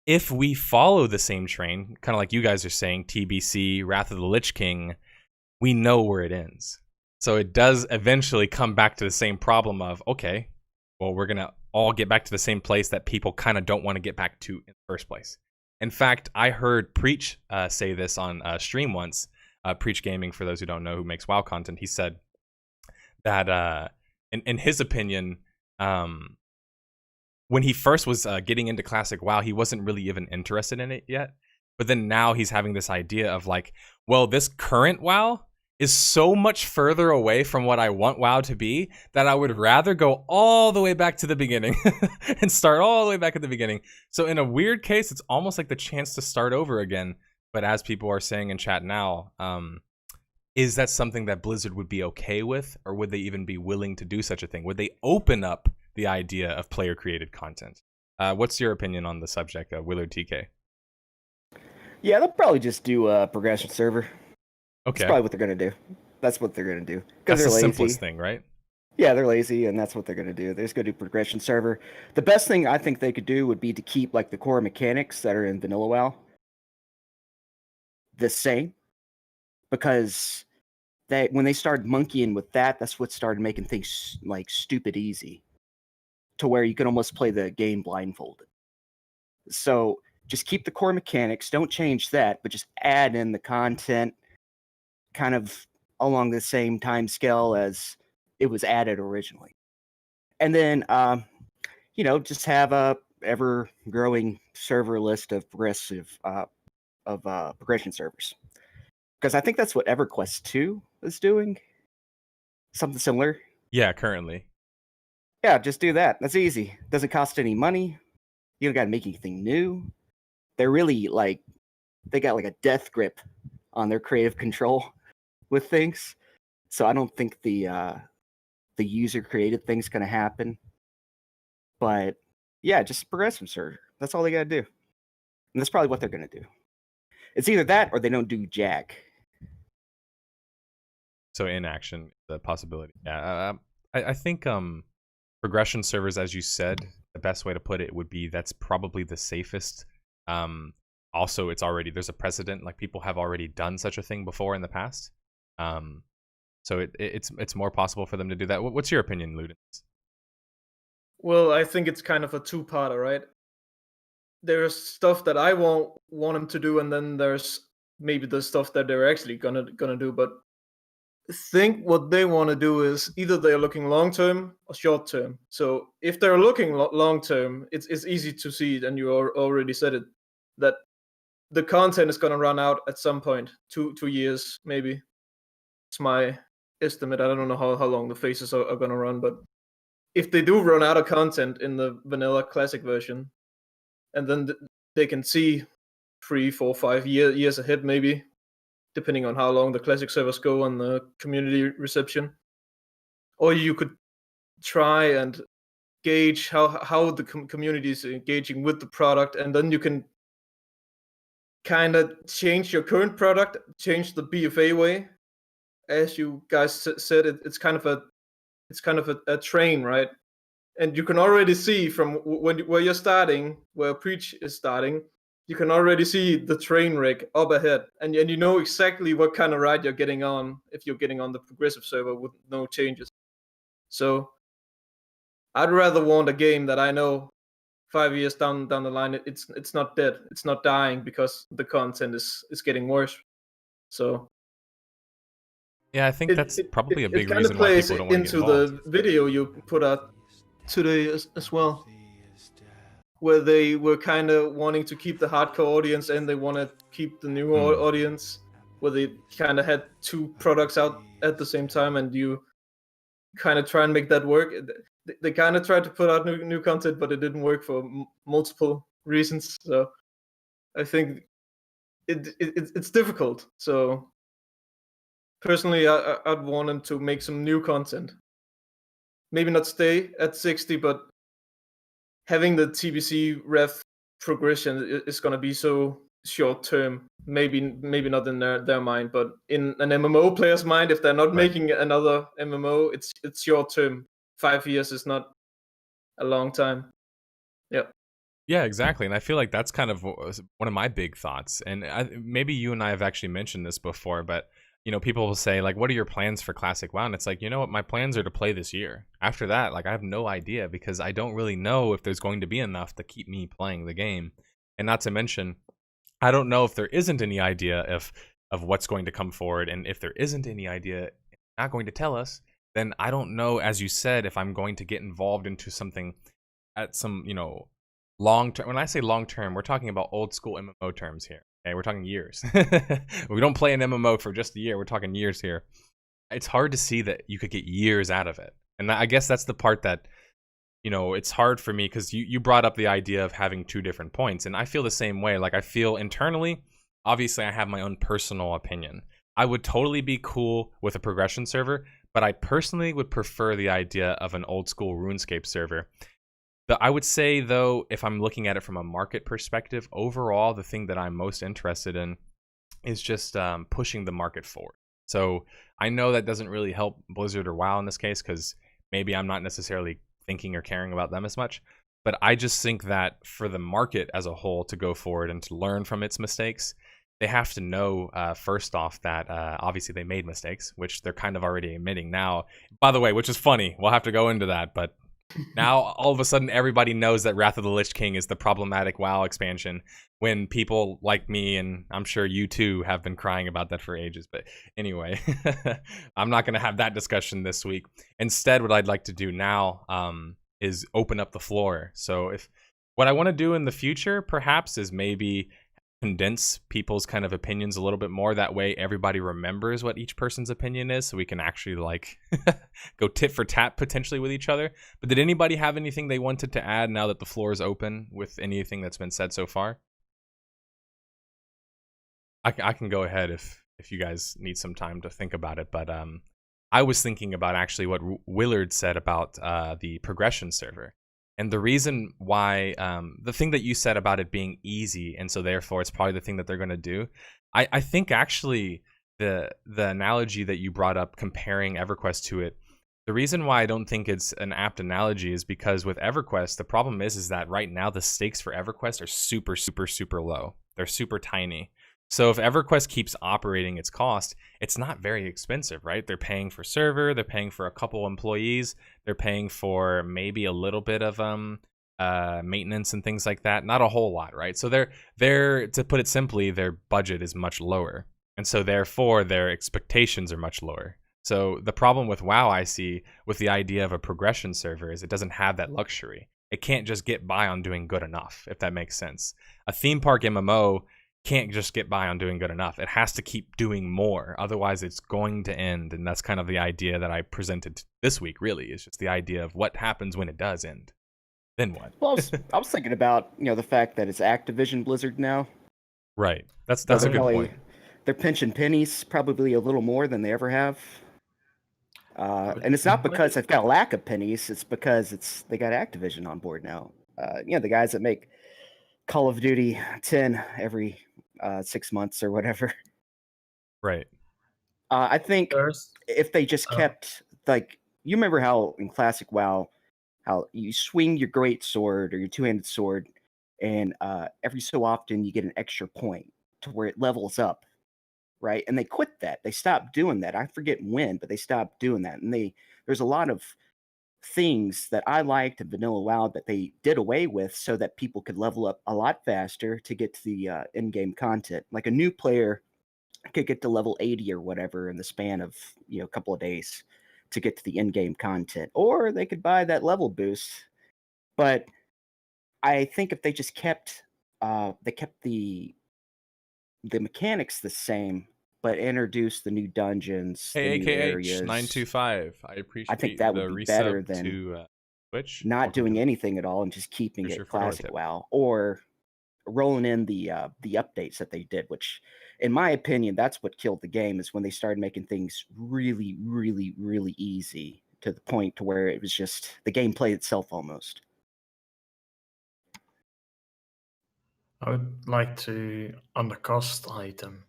if we follow the same train, kind of like you guys are saying, TBC, Wrath of the Lich King, we know where it ends. So it does eventually come back to the same problem of, okay, well, we're going to all get back to the same place that people kind of don't want to get back to in the first place. In fact, I heard Preach say this on stream once. Preach Gaming, for those who don't know, who makes WoW content. He said that, in his opinion, when he first was getting into classic WoW, he wasn't really even interested in it yet. But then now he's having this idea of like, well, this current WoW is so much further away from what I want WoW to be that I would rather go all the way back to the beginning and start all the way back at the beginning. So in a weird case, it's almost like the chance to start over again. But as people are saying in chat now, is that something that Blizzard would be okay with, or would they even be willing to do such a thing? Would they open up the idea of player-created content? What's your opinion on the subject, Willard TK? Yeah, they'll probably just do a progression server. Okay. That's probably what they're going to do. That's what they're going to do. That's they're the lazy. simplest thing, right? Yeah, they're lazy, and that's what they're going to do. They're just going to do progression server. The best thing I think they could do would be to keep like the core mechanics that are in Vanilla WoW the same, because when they started monkeying with that, that's what started making things like stupid easy, to where you can almost play the game blindfolded. So just keep the core mechanics, don't change that, but just add in the content kind of along the same time scale as it was added originally. And then, just have a ever-growing server list of progression servers. Because I think that's what EverQuest 2 is doing. Something similar. Yeah, currently. Yeah, just do that. That's easy. Doesn't cost any money. You don't got to make anything new. They're really they got like a death grip on their creative control with things. So I don't think the user created thing's going to happen. But yeah, just progressive server. That's all they got to do. And that's probably what they're going to do. It's either that or they don't do jack. So inaction, the possibility. Yeah, I think progression servers, as you said, the best way to put it would be that's probably the safest also it's already, there's a precedent, like people have already done such a thing before in the past. So it's more possible for them to do that. What's your opinion, Ludens? Well, I think it's kind of a two-parter, right? There's stuff that I want them to do, and then there's maybe the stuff that they're actually gonna do. But I think what they want to do is either they're looking long-term or short-term. So if they're looking long-term, it's easy to see it, and you already said it, that the content is gonna run out at some point, 2 years maybe. It's my estimate. I don't know how long the phases are gonna run, but if they do run out of content in the vanilla classic version, and then they can see 3, 4, 5 years ahead, maybe, depending on how long the classic servers go on the community reception. Or you could try and gauge how the community is engaging with the product, and then you can kind of change your current product, change the BFA way. As you guys said, it's kind of a train, right? And you can already see from where you're starting, where Preach is starting, you can already see the train wreck up ahead, and you know exactly what kind of ride you're getting on if you're getting on the progressive server with no changes. So I'd rather want a game that I know 5 years down the line it's not dead, it's not dying because the content is getting worse. So yeah, I think that's probably a big it reason why people don't want to get involved. Into the video you put out today as well, where they were kind of wanting to keep the hardcore audience and they want to keep the new audience, where they kind of had 2 products out at the same time, and you kind of try and make that work. They kind of tried to put out new content, but it didn't work for multiple reasons. So I think it's difficult. So personally, I'd want them to make some new content. Maybe not stay at 60, but having the TBC ref progression is going to be so short term. Maybe not in their mind, but in an MMO player's mind, if they're not making another MMO, it's short term. 5 years is not a long time. Yeah, exactly. And I feel like that's kind of one of my big thoughts. And maybe you and I have actually mentioned this before, but you know, people will say, like, what are your plans for Classic WoW? And it's like, you know what, my plans are to play this year. After that, like, I have no idea, because I don't really know if there's going to be enough to keep me playing the game. And not to mention, I don't know if there isn't any idea of what's going to come forward. And if there isn't any idea, not going to tell us, then I don't know, as you said, if I'm going to get involved into something at some, you know, long term. When I say long term, we're talking about old school MMO terms here. Okay, we're talking years. We don't play an MMO for just a year. We're talking years here. It's hard to see that you could get years out of it. And I guess that's the part that, you know, it's hard for me, because you brought up the idea of having 2 different points. And I feel the same way. Like, I feel internally, obviously I have my own personal opinion. I would totally be cool with a progression server, but I personally would prefer the idea of an old school RuneScape server. I would say, though, if I'm looking at it from a market perspective, overall, the thing that I'm most interested in is just pushing the market forward. So I know that doesn't really help Blizzard or WoW in this case, because maybe I'm not necessarily thinking or caring about them as much. But I just think that for the market as a whole to go forward and to learn from its mistakes, they have to know, first off, that obviously they made mistakes, which they're kind of already admitting now. By the way, which is funny. We'll have to go into that, but now all of a sudden everybody knows that Wrath of the Lich King is the problematic WoW expansion, when people like me, and I'm sure you too, have been crying about that for ages. But anyway, I'm not going to have that discussion this week. Instead, what I'd like to do now is open up the floor. So if what I want to do in the future perhaps is maybe condense people's kind of opinions a little bit more. That way everybody remembers what each person's opinion is, so we can actually like go tit for tat potentially with each other. But did anybody have anything they wanted to add now that the floor is open with anything that's been said so far? I can go ahead if you guys need some time to think about it, but I was thinking about actually what Willard said about the progression server. And the reason why, the thing that you said about it being easy, and so therefore it's probably the thing that they're going to do. I think actually the analogy that you brought up comparing EverQuest to it, the reason why I don't think it's an apt analogy is because with EverQuest, the problem is that right now the stakes for EverQuest are super, super, super low. They're super tiny. So if EverQuest keeps operating its cost, it's not very expensive, right? They're paying for server, they're paying for a couple employees, they're paying for maybe a little bit of maintenance and things like that. Not a whole lot, right? So they're to put it simply, their budget is much lower. And so therefore their expectations are much lower. So the problem with WoW I see with the idea of a progression server is it doesn't have that luxury. It can't just get by on doing good enough, if that makes sense. A theme park MMO can't just get by on doing good enough. It has to keep doing more. Otherwise, it's going to end. And that's kind of the idea that I presented this week, really, is just the idea of what happens when it does end. Then what? Well, I was thinking about, the fact that it's Activision Blizzard now. Right. That's a good point. They're pinching pennies probably a little more than they ever have. And it's not because they've got a lack of pennies. It's because they got Activision on board now. The guys that make Call of Duty 10 every 6 months or whatever. Right. I think if they just kept, like, you remember how in classic WoW, how you swing your great sword or your two-handed sword, and every so often you get an extra point to where it levels up, right? And they quit that. They stopped doing that. I forget when, but they stopped doing that. And there's a lot of things that I liked in Vanilla WoW that they did away with so that people could level up a lot faster to get to the in-game content. Like a new player could get to level 80 or whatever in the span of a couple of days to get to the in-game content, or they could buy that level boost. But I think if they just kept the mechanics the same, but introduce the new dungeons, the new areas. 925. I appreciate. I think that would be better than to Twitch. Not doing anything at all and just keeping it classic WoW, or rolling in the updates that they did. Which, in my opinion, that's what killed the game. Is when they started making things really, really, really easy to the point to where it was just the gameplay itself almost. I would like to, on the cost item,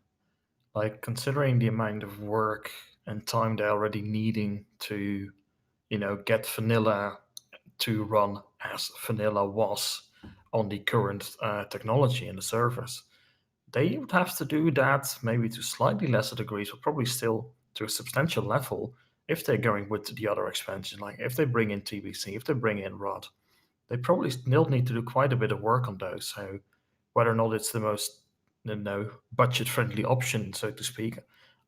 like considering the amount of work and time they're already needing to, get vanilla to run as vanilla was on the current technology and the servers, they would have to do that maybe to slightly lesser degrees, but probably still to a substantial level if they're going with the other expansion. Like if they bring in TBC, if they bring in ROD, they probably still need to do quite a bit of work on those. So whether or not it's the most budget-friendly option, so to speak,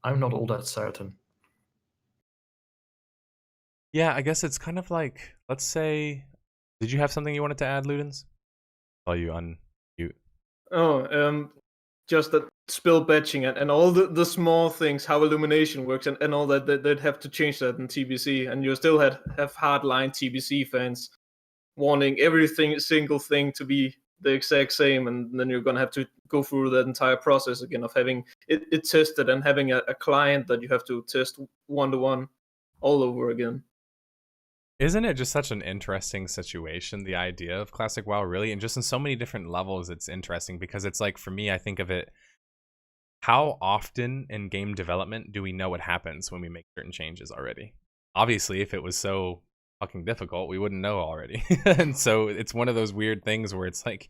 I'm not all that certain. Yeah, I guess it's kind of like, let's say, did you have something you wanted to add, Ludens? Oh, you unmute. Just that spill batching and all the small things, how illumination works and all that, they'd have to change that in TBC, and you still have hardline TBC fans wanting single thing to be the exact same, and then you're going to have to go through that entire process again of having it tested and having a client that you have to test one-to-one all over again. Isn't it just such an interesting situation, the idea of classic WoW, really? And just in so many different levels, it's interesting because it's like, for me, I think of it, how often in game development do we know what happens when we make certain changes already? Obviously, if it was so fucking difficult, we wouldn't know already. And so it's one of those weird things where it's like,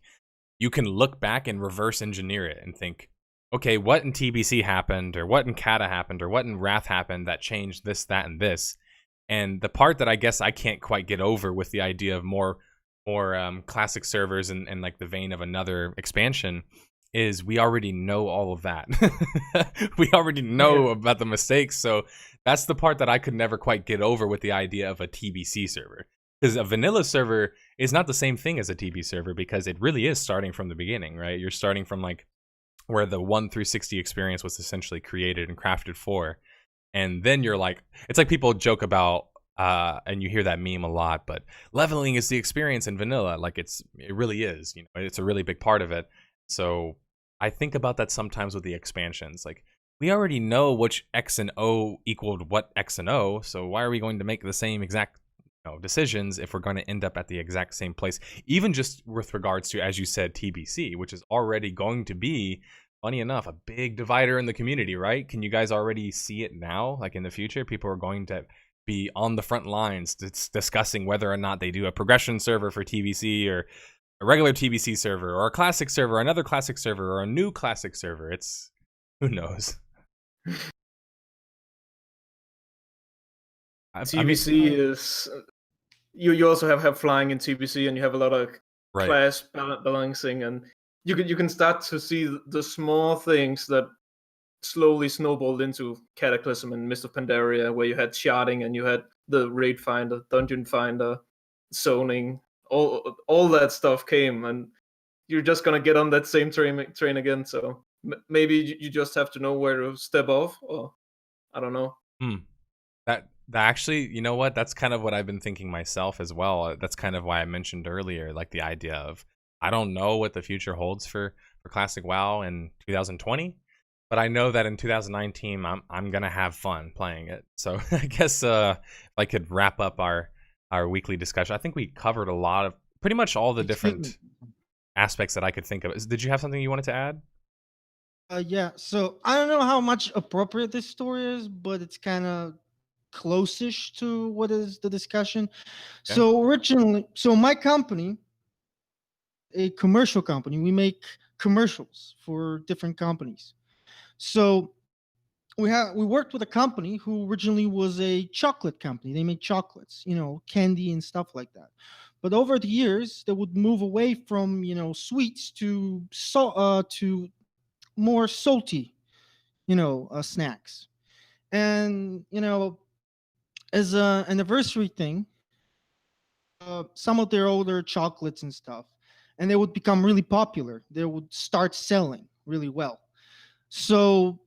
you can look back and reverse engineer it and think, okay, what in TBC happened, or what in Kata happened, or what in Wrath happened that changed this, that, and this. And the part that I guess I can't quite get over with the idea of more classic servers and like the vein of another expansion is we already know all of that. We already know about the mistakes. So that's the part that I could never quite get over with the idea of a TBC server. Because a vanilla server is not the same thing as a TB server, because it really is starting from the beginning, right? You're starting from like where the 1 through 60 experience was essentially created and crafted for. And then you're like, it's like people joke about, and you hear that meme a lot, but leveling is the experience in vanilla. Like it really is, it's a really big part of it. So I think about that sometimes with the expansions. Like, we already know which X and O equaled what X and O, so why are we going to make the same exact decisions if we're going to end up at the exact same place? Even just with regards to, as you said, TBC, which is already going to be, funny enough, a big divider in the community, right? Can you guys already see it now? Like in the future, people are going to be on the front lines discussing whether or not they do a progression server for TBC or a regular TBC server or a classic server, another classic server, or a new classic server. It's who knows. TBC is you also have flying in TBC, and you have a lot of Right. class balancing, and you can start to see the small things that slowly snowballed into Cataclysm and Mist of Pandaria, where you had sharding and you had the raid finder, dungeon finder, zoning, all that stuff came, and you're just gonna get on that same train again. So maybe you just have to know where to step off, or I don't know. That actually, you know what? That's kind of what I've been thinking myself as well. That's kind of why I mentioned earlier, like the idea of I don't know what the future holds for Classic WoW in 2020, but I know that in 2019 I'm gonna have fun playing it. So I guess if I could wrap up our weekly discussion, I think we covered a lot of pretty much all the different aspects that I could think of. Did you have something you wanted to add? Yeah. So I don't know how much appropriate this story is, but it's kind of close-ish to what is the discussion. Okay. So originally, my company, a commercial company, we make commercials for different companies. So we worked with a company who originally was a chocolate company. They made chocolates, candy and stuff like that. But over the years, they would move away from sweets to more salty, snacks. And as an anniversary thing, some of their older chocolates and stuff, and they would become really popular. They would start selling really well. So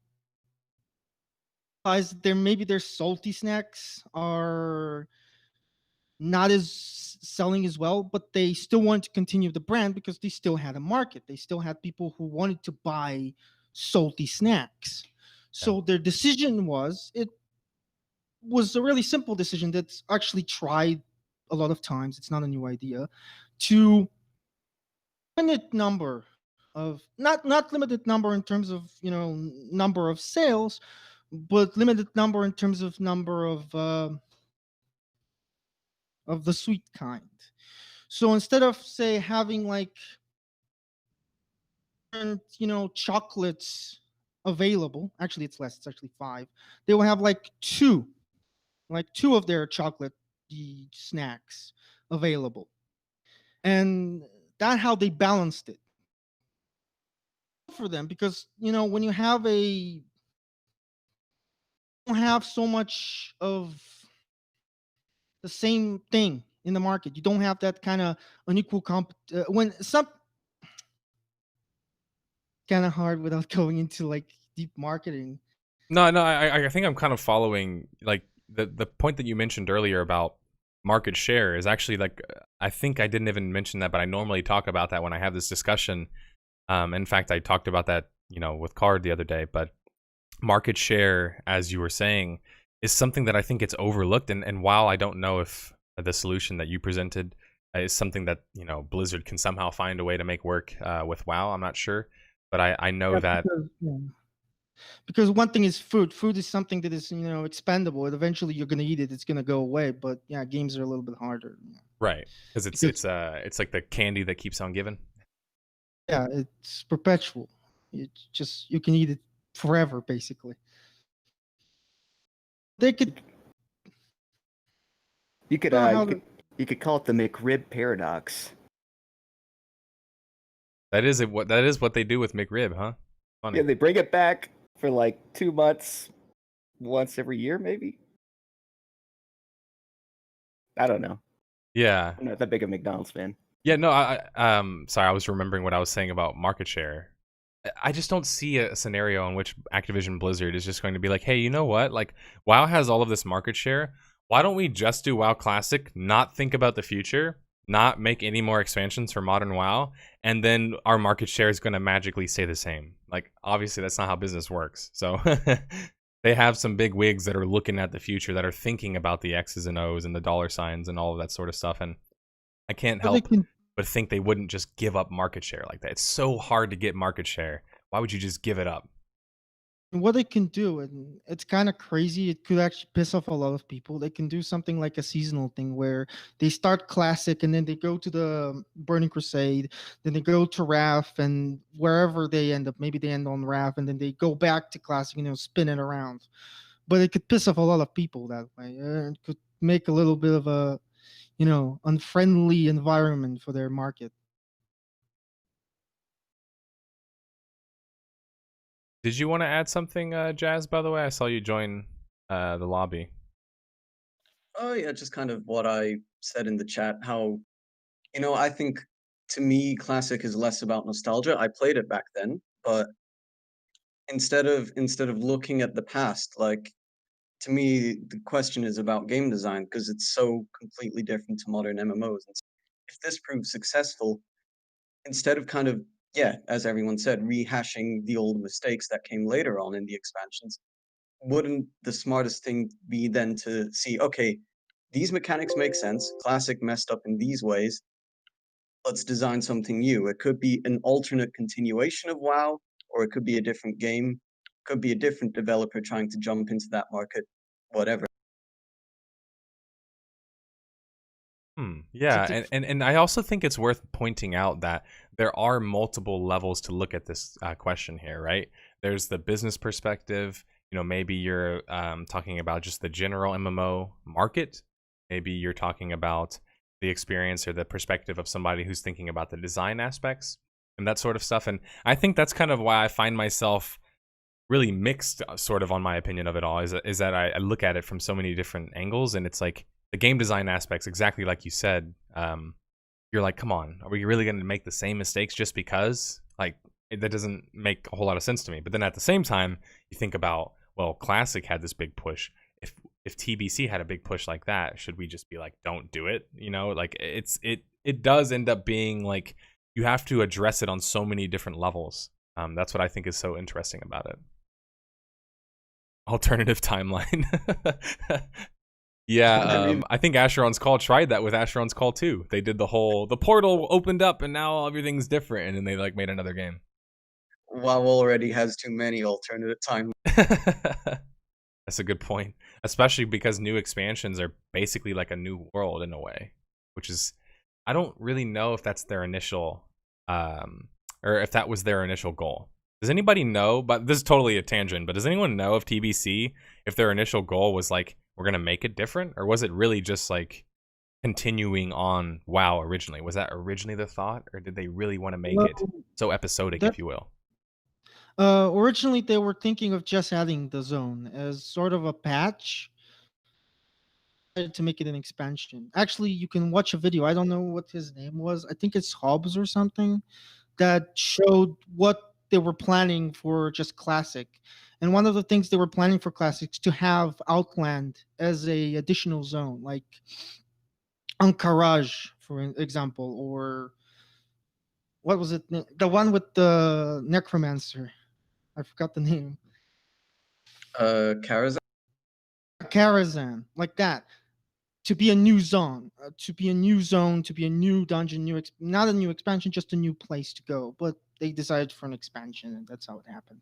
maybe their salty snacks are not as selling as well, but they still wanted to continue the brand because they still had a market. They still had people who wanted to buy salty snacks. So their decision was a really simple decision that's actually tried a lot of times. It's not a new idea. To limit number of not limited number in terms of number of sales, but limited number in terms of number of the sweet kind. So instead of say having like chocolates available, actually it's less, it's actually 5. They will have like two of their chocolate snacks available. And that's how they balanced it for them, because when you have don't have so much of the same thing in the market, you don't have that kind of unequal when some kind of hard without going into like deep marketing. No, I think I'm kind of following like the point that you mentioned earlier about market share is actually like, I think I didn't even mention that, but I normally talk about that when I have this discussion. In fact, I talked about that, with Card the other day, but market share, as you were saying, is something that I think it's overlooked. And while I don't know if the solution that you presented is something that, Blizzard can somehow find a way to make work with WoW, I'm not sure. But I know that... Because one thing is food. Food is something that is, expendable. And eventually you're going to eat it. It's going to go away. But yeah, games are a little bit harder. Right. Because it's like the candy that keeps on giving. Yeah, it's perpetual. You can eat it forever, basically. They could... You could call it the McRib paradox. That is what they do with McRib, huh? Funny. Yeah, they bring it back for like 2 months, once every year, maybe. I don't know. Yeah, I'm not that big a McDonald's fan. Yeah, no, sorry, I was remembering what I was saying about market share. I just don't see a scenario in which Activision Blizzard is just going to be like, hey, you know what? Like, WoW has all of this market share. Why don't we just do WoW Classic, not think about the future, not make any more expansions for modern WoW, and then our market share is going to magically stay the same? Like, obviously, that's not how business works. So they have some big wigs that are looking at the future, that are thinking about the X's and O's and the dollar signs and all of that sort of stuff. And I can't help but think they wouldn't just give up market share like that. It's so hard to get market share. Why would you just give it up? what it can do, and it's kind of crazy. It could actually piss off a lot of people. They can do something like a seasonal thing where they start classic and then they go to the Burning Crusade, then they go to Wrath, and wherever they end up, maybe they end on Wrath, and then they go back to classic and they'll spin it around. But it could piss off a lot of people that way. It could make a little bit of a, unfriendly environment for their market. Did you want to add something, Jazz, by the way? I saw you join the lobby. Oh yeah, just kind of what I said in the chat. How, I think to me, classic is less about nostalgia. I played it back then, but instead of looking at the past, like to me, the question is about game design because it's so completely different to modern MMOs. And if this proves successful, instead of kind of, yeah, as everyone said, rehashing the old mistakes that came later on in the expansions, wouldn't the smartest thing be then to see, okay, these mechanics make sense, classic messed up in these ways, let's design something new. It could be an alternate continuation of WoW, or it could be a different game, could be a different developer trying to jump into that market, whatever. Yeah, and I also think it's worth pointing out that there are multiple levels to look at this question here, right? There's the business perspective. Maybe you're talking about just the general MMO market. Maybe you're talking about the experience or the perspective of somebody who's thinking about the design aspects and that sort of stuff. And I think that's kind of why I find myself really mixed, sort of, on my opinion of it all. Is that I look at it from so many different angles, and it's like, the game design aspects, exactly like you said, you're like, come on, are we really going to make the same mistakes just because? Like, that doesn't make a whole lot of sense to me. But then at the same time, you think about, well, Classic had this big push. If TBC had a big push like that, should we just be like, don't do it? Like, it does end up being like, you have to address it on so many different levels. That's what I think is so interesting about it. Alternative timeline. Yeah, I think Asheron's Call tried that with Asheron's Call 2. They did the portal opened up and now everything's different, and then they like made another game. WoW already has too many alternative timelines. That's a good point, especially because new expansions are basically like a new world in a way, which is, I don't really know if that's their initial, or if that was their initial goal. Does anybody know? But this is totally a tangent. But does anyone know if TBC, if their initial goal was like, we're gonna make it different, or was it really just like continuing on WoW originally? Was that originally the thought, or did they really want to make it so episodic, if you will? Originally, they were thinking of just adding the zone as sort of a patch to make it an expansion. Actually, you can watch a video. I don't know what his name was. I think it's Hobbs or something, that showed what they were planning for just Classic. And one of the things they were planning for Classic is to have Outland as a additional zone, like Ankaraj, for example, or what was it? The one with the Necromancer. I forgot the name. Karazhan? Karazhan, like that. To be a new zone, to be a new dungeon, not a new expansion, just a new place to go. But they decided for an expansion, and that's how it happened.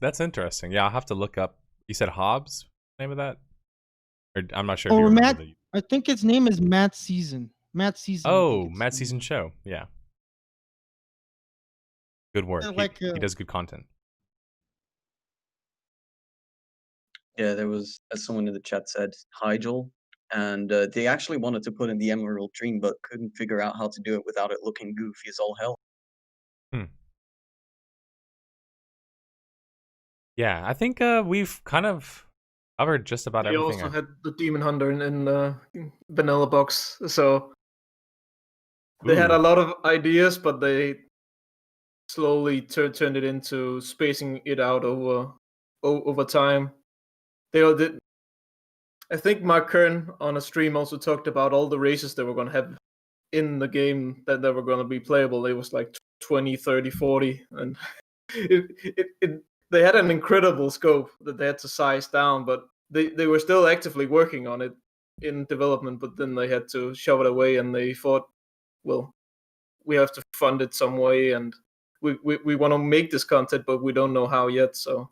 That's interesting. Yeah, I'll have to look up. You said Hobbs, name of that? Or I'm not sure. Or Matt. I think his name is Matt Season. Matt Season. Oh, Matt Season Show. Yeah. Good work. He does good content. Yeah, there was, as someone in the chat said, Hyjal, and they actually wanted to put in the Emerald Dream, but couldn't figure out how to do it without it looking goofy as all hell. Yeah, I think we've kind of covered just about everything. They also had the Demon Hunter in Vanilla Box, so they had a lot of ideas, but they slowly turned it into spacing it out over time. They all did. I think Mark Kern on a stream also talked about all the races they were going to have in the game that were going to be playable. It was like 20, 30, 40, and they had an incredible scope that they had to size down, but they were still actively working on it in development, but then they had to shove it away, and they thought, well, we have to fund it some way, and we want to make this content, but we don't know how yet. So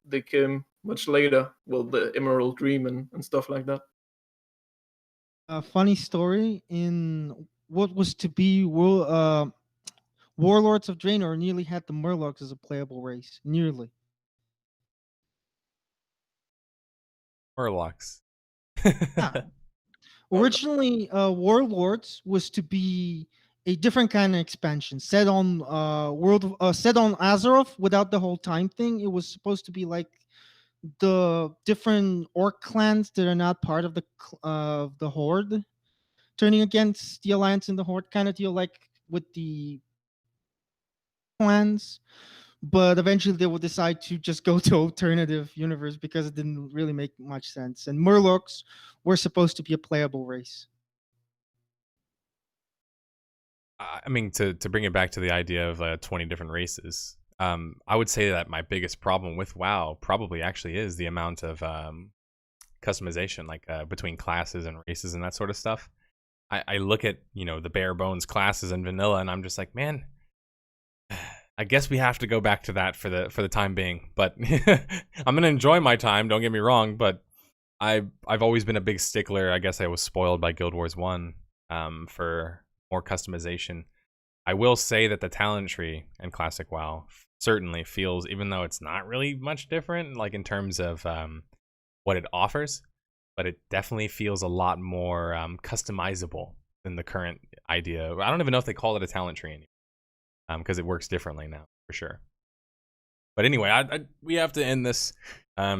they came much later. Well, the Emerald Dream and stuff like that. A funny story in what was to be Warlords of Draenor nearly had the Murlocs as a playable race. Nearly. Murlocs. Yeah. Originally, Warlords was to be a different kind of expansion set on set on Azeroth without the whole time thing. It was supposed to be like the different orc clans that are not part of the Horde turning against the Alliance and the Horde kind of deal, like with the clans. But eventually they will decide to just go to alternative universe because it didn't really make much sense. And Murlocs were supposed to be a playable race. I mean, to bring it back to the idea of 20 different races, I would say that my biggest problem with WoW probably actually is the amount of customization, like between classes and races and that sort of stuff. I look at, the bare bones classes in vanilla, and I'm just like, man, I guess we have to go back to that for the time being. But I'm gonna enjoy my time. Don't get me wrong, but I've always been a big stickler. I guess I was spoiled by Guild Wars 1 for more customization. I will say that the talent tree in Classic WoW certainly feels, even though it's not really much different, like in terms of what it offers, but it definitely feels a lot more customizable than the current idea. I don't even know if they call it a talent tree anymore, because it works differently now, for sure. But anyway, we have to end this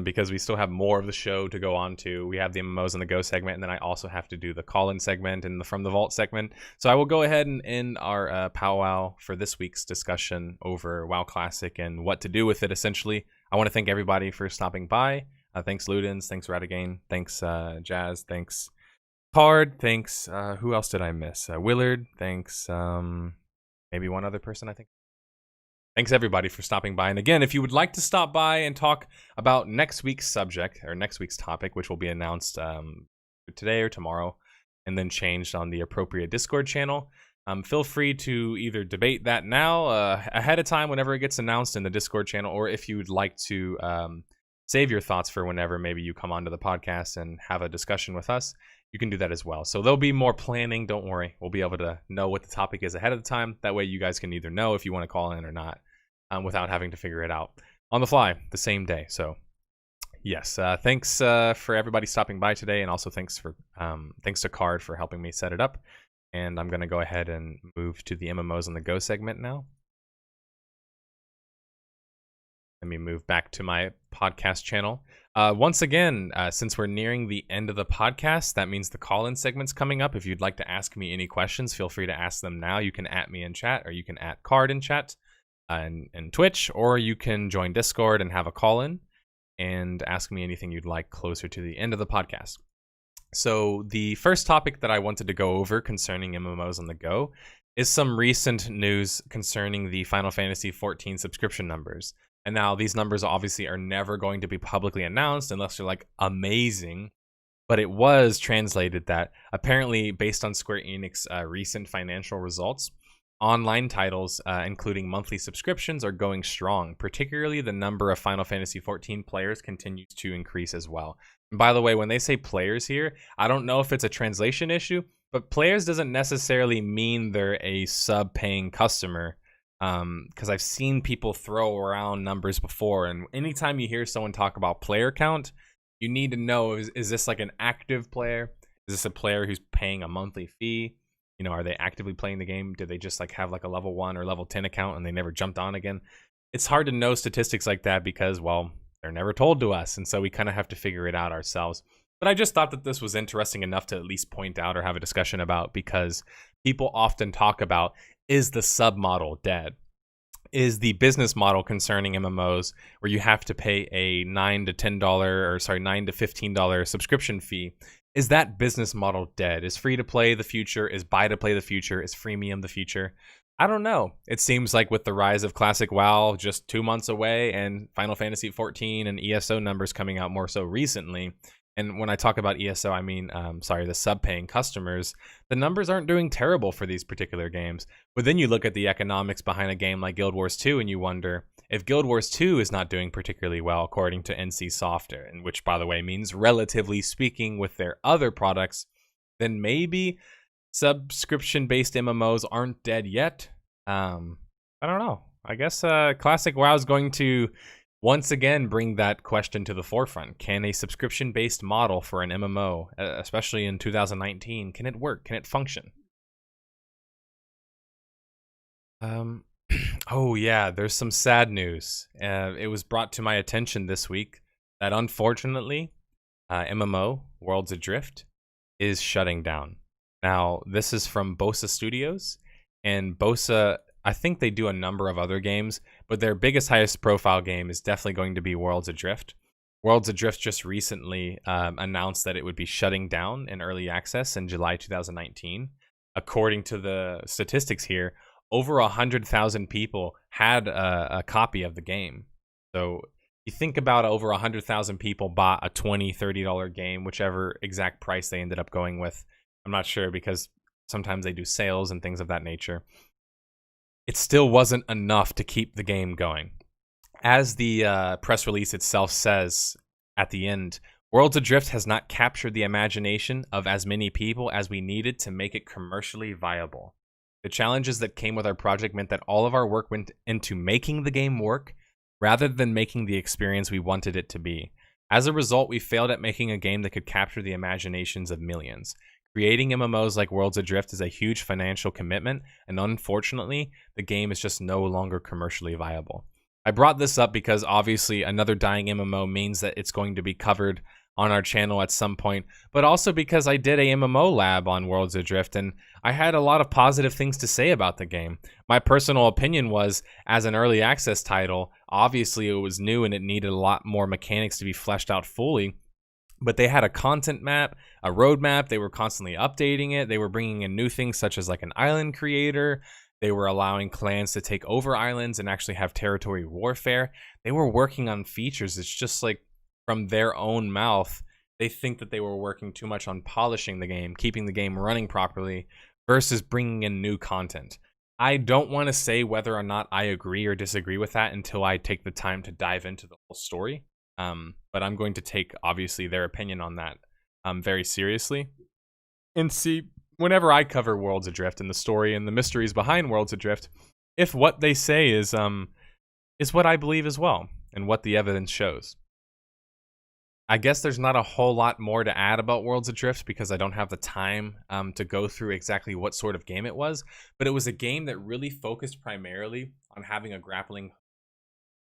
because we still have more of the show to go on to. We have the MMOs on the Go segment, and then I also have to do the call-in segment and the From the Vault segment. So I will go ahead and end our powwow for this week's discussion over WoW Classic and what to do with it, essentially. I want to thank everybody for stopping by. Thanks, Ludens. Thanks, Redesigned. Thanks, Jazz. Thanks, Card. Thanks, who else did I miss? Willard. Thanks, maybe one other person, I think. Thanks, everybody, for stopping by. And again, if you would like to stop by and talk about next week's subject, or next week's topic, which will be announced today or tomorrow, and then changed on the appropriate Discord channel, feel free to either debate that now, ahead of time, whenever it gets announced in the Discord channel, or if you would like to save your thoughts for whenever maybe you come onto the podcast and have a discussion with us, you can do that as well. So there'll be more planning. Don't worry. We'll be able to know what the topic is ahead of the time. That way you guys can either know if you want to call in or not, without having to figure it out on the fly the same day. So yes, thanks for everybody stopping by today, and also thanks to Card for helping me set it up. And I'm going to go ahead and move to the MMOs on the Go segment now. Let me move back to my podcast channel. Once again, since we're nearing the end of the podcast, that means the call-in segment's coming up. If you'd like to ask me any questions, feel free to ask them now. You can @ me in chat, or you can @ Card in chat and Twitch, or you can join Discord and have a call-in and ask me anything you'd like closer to the end of the podcast. So the first topic that I wanted to go over concerning MMOs on the Go is some recent news concerning the Final Fantasy XIV subscription numbers. And now these numbers obviously are never going to be publicly announced unless they're like amazing. But it was translated that apparently, based on Square Enix recent financial results, online titles, including monthly subscriptions, are going strong. Particularly the number of Final Fantasy XIV players continues to increase as well. And by the way, when they say players here, I don't know if it's a translation issue, but players doesn't necessarily mean they're a sub-paying customer. Because I've seen people throw around numbers before, and anytime you hear someone talk about player count, you need to know, is this like an active player? Is this a player who's paying a monthly fee? Are they actively playing the game? Did they just like have like a level 1 or level 10 account and they never jumped on again? It's hard to know statistics like that because, well, they're never told to us, and so we kind of have to figure it out ourselves. But I just thought that this was interesting enough to at least point out or have a discussion about, because people often talk about, is the sub model dead? Is the business model concerning MMOs, where you have to pay a $9 to $15 subscription fee, is that business model dead? Is free to play the future? Is buy to play the future? Is freemium the future? I don't know. It seems like with the rise of Classic WoW just 2 months away, and Final Fantasy XIV and ESO numbers coming out more so recently, And when I talk about ESO, I mean, the sub-paying customers, the numbers aren't doing terrible for these particular games. But then you look at the economics behind a game like Guild Wars 2 and you wonder, if Guild Wars 2 is not doing particularly well according to NC Software, and which, by the way, means relatively speaking with their other products, then maybe subscription-based MMOs aren't dead yet. I don't know. I guess Classic WoW is going to once again bring that question to the forefront. Can a subscription-based model for an MMO, especially in 2019, can it work? Can it function? Oh yeah, there's some sad news. It was brought to my attention this week that unfortunately, MMO Worlds Adrift is shutting down. Now, this is from Bosa Studios, and Bosa, I think they do a number of other games, but their biggest, highest profile game is definitely going to be Worlds Adrift. Worlds Adrift just recently announced that it would be shutting down in early access in July 2019. According to the statistics here, over 100,000 people had a copy of the game. So you think about over 100,000 people bought a $20, $30 game, whichever exact price they ended up going with. I'm not sure because sometimes they do sales and things of that nature. It still wasn't enough to keep the game going. As the press release itself says at the end, Worlds Adrift has not captured the imagination of as many people as we needed to make it commercially viable. The challenges that came with our project meant that all of our work went into making the game work rather than making the experience we wanted it to be. As a result, we failed at making a game that could capture the imaginations of millions. Creating MMOs like Worlds Adrift is a huge financial commitment, and unfortunately, the game is just no longer commercially viable. I brought this up because obviously another dying MMO means that it's going to be covered on our channel at some point, but also because I did a MMO lab on Worlds Adrift and I had a lot of positive things to say about the game. My personal opinion was, as an early access title, obviously it was new and it needed a lot more mechanics to be fleshed out fully, but they had a content map, a roadmap, they were constantly updating it, they were bringing in new things such as like an island creator, they were allowing clans to take over islands and actually have territory warfare. They were working on features. It's just like, from their own mouth, they think that they were working too much on polishing the game, keeping the game running properly, versus bringing in new content. I don't want to say whether or not I agree or disagree with that until I take the time to dive into the whole story. But I'm going to take, obviously, their opinion on that very seriously. And see, whenever I cover Worlds Adrift and the story and the mysteries behind Worlds Adrift, if what they say is what I believe as well, and what the evidence shows. I guess there's not a whole lot more to add about Worlds Adrift because I don't have the time to go through exactly what sort of game it was, but it was a game that really focused primarily on having a grappling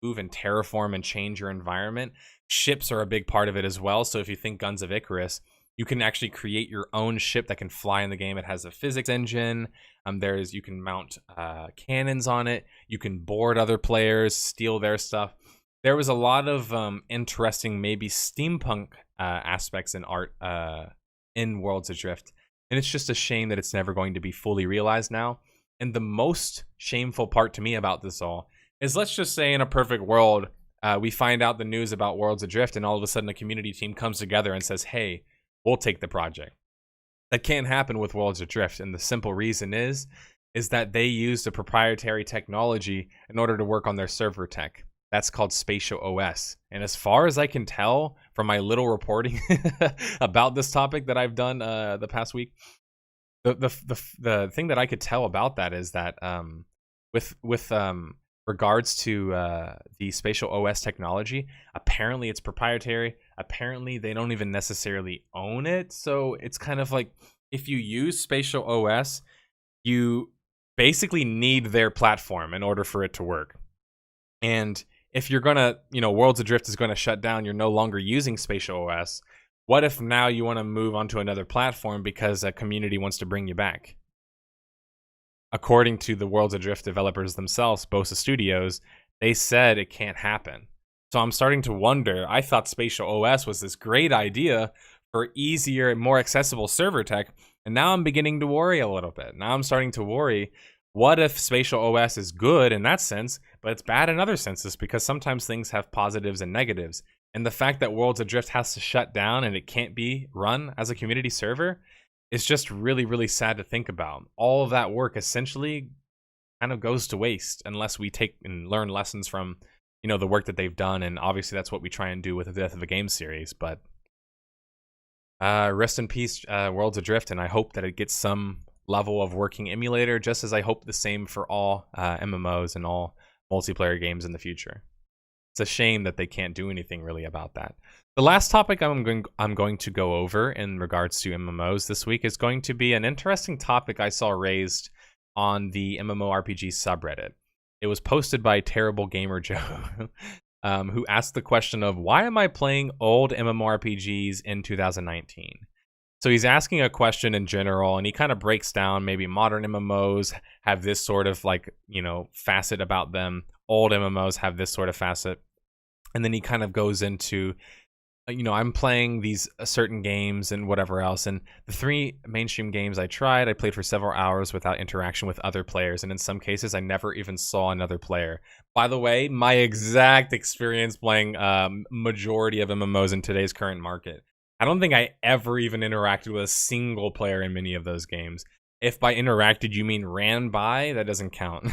move and terraform and change your environment. Ships are a big part of it as well, so if you think Guns of Icarus, you can actually create your own ship that can fly in the game. It has a physics engine. You can mount cannons on it. You can board other players, steal their stuff. There was a lot of interesting, maybe steampunk aspects in art in Worlds Adrift. And it's just a shame that it's never going to be fully realized now. And the most shameful part to me about this all is, let's just say in a perfect world, we find out the news about Worlds Adrift and all of a sudden a community team comes together and says, hey, we'll take the project. That can't happen with Worlds Adrift. And the simple reason is that they used a proprietary technology in order to work on their server tech. That's called Spatial OS. And as far as I can tell from my little reporting about this topic that I've done the past week, the thing that I could tell about that is that with regards to the Spatial OS technology, apparently it's proprietary. Apparently they don't even necessarily own it. So it's kind of like, if you use Spatial OS, you basically need their platform in order for it to work. And if you're gonna, Worlds Adrift is gonna shut down, you're no longer using Spatial OS. What if now you want to move onto another platform because a community wants to bring you back? According to the Worlds Adrift developers themselves, Bosa Studios, they said it can't happen. So I'm starting to wonder, I thought Spatial OS was this great idea for easier and more accessible server tech, and now I'm beginning to worry a little bit. Now I'm starting to worry, what if Spatial OS is good in that sense, but it's bad in other senses, because sometimes things have positives and negatives. And the fact that Worlds Adrift has to shut down and it can't be run as a community server is just really, really sad to think about. All of that work essentially kind of goes to waste unless we take and learn lessons from, you know, the work that they've done. And obviously that's what we try and do with the Death of a Game series. But rest in peace, Worlds Adrift, and I hope that it gets some level of working emulator, just as I hope the same for all MMOs and all multiplayer games in the future. It's a shame that they can't do anything really about that. The last topic I'm going to go over in regards to MMOs this week is going to be an interesting topic I saw raised on the MMORPG subreddit. It was posted by Terrible Gamer Joe, who asked the question of, why am I playing old MMORPGs in 2019? So he's asking a question in general, and he kind of breaks down maybe modern MMOs have this sort of like, you know, facet about them. Old MMOs have this sort of facet. And then he kind of goes into, you know, I'm playing these certain games and whatever else. And the 3 mainstream games I played for several hours without interaction with other players. And in some cases, I never even saw another player. By the way, my exact experience playing majority of MMOs in today's current market. I don't think I ever even interacted with a single player in many of those games. If by interacted you mean ran by, that doesn't count.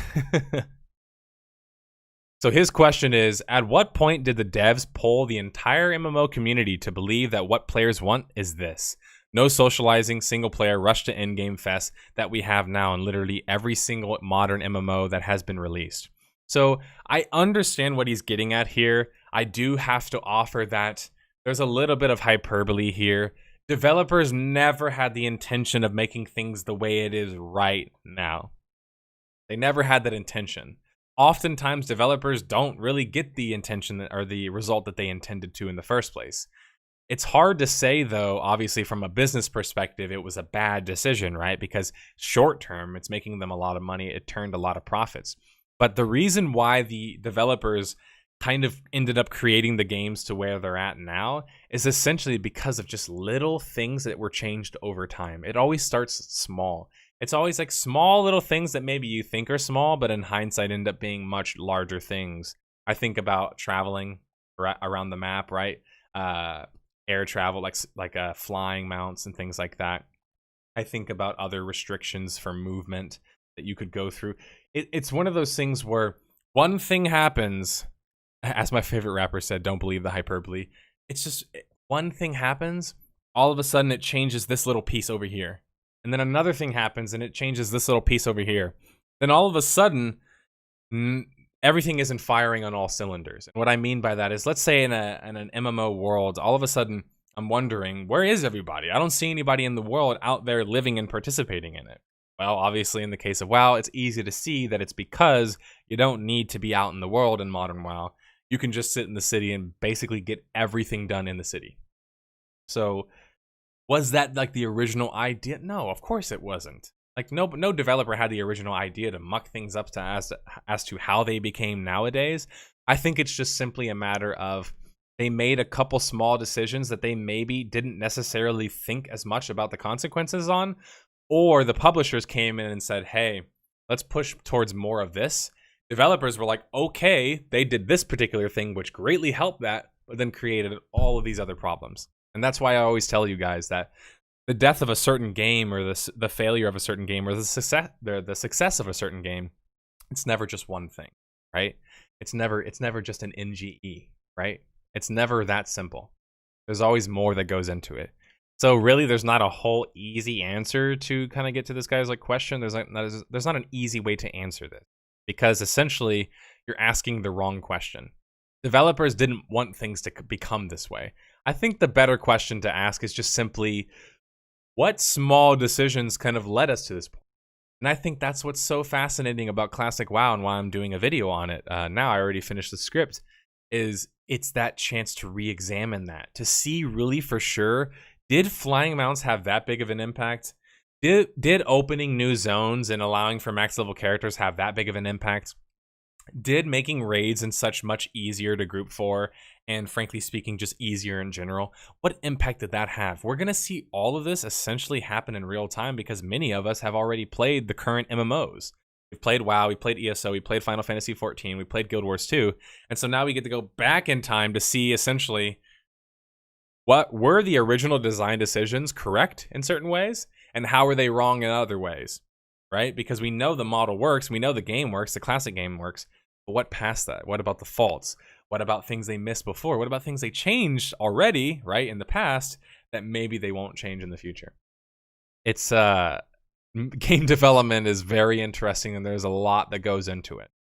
So his question is, at what point did the devs poll the entire MMO community to believe that what players want is this? No socializing, single player, rush to endgame fest that we have now in literally every single modern MMO that has been released. So I understand what he's getting at here. I do have to offer that there's a little bit of hyperbole here. Developers never had the intention of making things the way it is right now. They never had that intention. Oftentimes, developers don't really get the intention or the result that they intended to in the first place. It's hard to say, though, obviously, from a business perspective, it was a bad decision, right? Because short term, it's making them a lot of money. It turned a lot of profits. But the reason why the developers kind of ended up creating the games to where they're at now is essentially because of just little things that were changed over time. It always starts small. It's always like small little things that maybe you think are small, but in hindsight end up being much larger things. I think about traveling around the map, right? Air travel, like flying mounts and things like that. I think about other restrictions for movement that you could go through. It's one of those things where one thing happens, as my favorite rapper said, don't believe the hyperbole. It's just one thing happens, all of a sudden it changes this little piece over here. And then another thing happens and it changes this little piece over here. Then all of a sudden, everything isn't firing on all cylinders. And what I mean by that is, let's say in an MMO world, all of a sudden I'm wondering, where is everybody? I don't see anybody in the world out there living and participating in it. Well, obviously in the case of WoW, it's easy to see that it's because you don't need to be out in the world in modern WoW. You can just sit in the city and basically get everything done in the city. So was that like the original idea? No, of course it wasn't. Like no developer had the original idea to muck things up as to how they became nowadays. I think it's just simply a matter of they made a couple small decisions that they maybe didn't necessarily think as much about the consequences on, or the publishers came in and said, hey, let's push towards more of this. Developers were like, okay, they did this particular thing, which greatly helped that, but then created all of these other problems. And that's why I always tell you guys that the death of a certain game or the failure of a certain game or the success of a certain game, it's never just one thing, right? It's never just an NGE, right? It's never that simple. There's always more that goes into it. So really, there's not a whole easy answer to kind of get to this guy's like question. There's not an easy way to answer this, because essentially you're asking the wrong question. Developers didn't want things to become this way. I think the better question to ask is just simply, what small decisions kind of led us to this point? And I think that's what's so fascinating about Classic WoW and why I'm doing a video on it. Now I already finished the script. It's that chance to re-examine that, to see really for sure, did flying mounts have that big of an impact? Did opening new zones and allowing for max level characters have that big of an impact? Did making raids and such much easier to group for, and frankly speaking, just easier in general, what impact did that have? We're going to see all of this essentially happen in real time because many of us have already played the current MMOs. We've played WoW, we played ESO, we played Final Fantasy 14, we played Guild Wars 2, and so now we get to go back in time to see essentially what were the original design decisions correct in certain ways, and how are they wrong in other ways, right? Because we know the model works, we know the game works, the classic game works, but what past that? What about the faults? What about things they missed before? What about things they changed already, right, in the past that maybe they won't change in the future? It's game development is very interesting, and there's a lot that goes into it.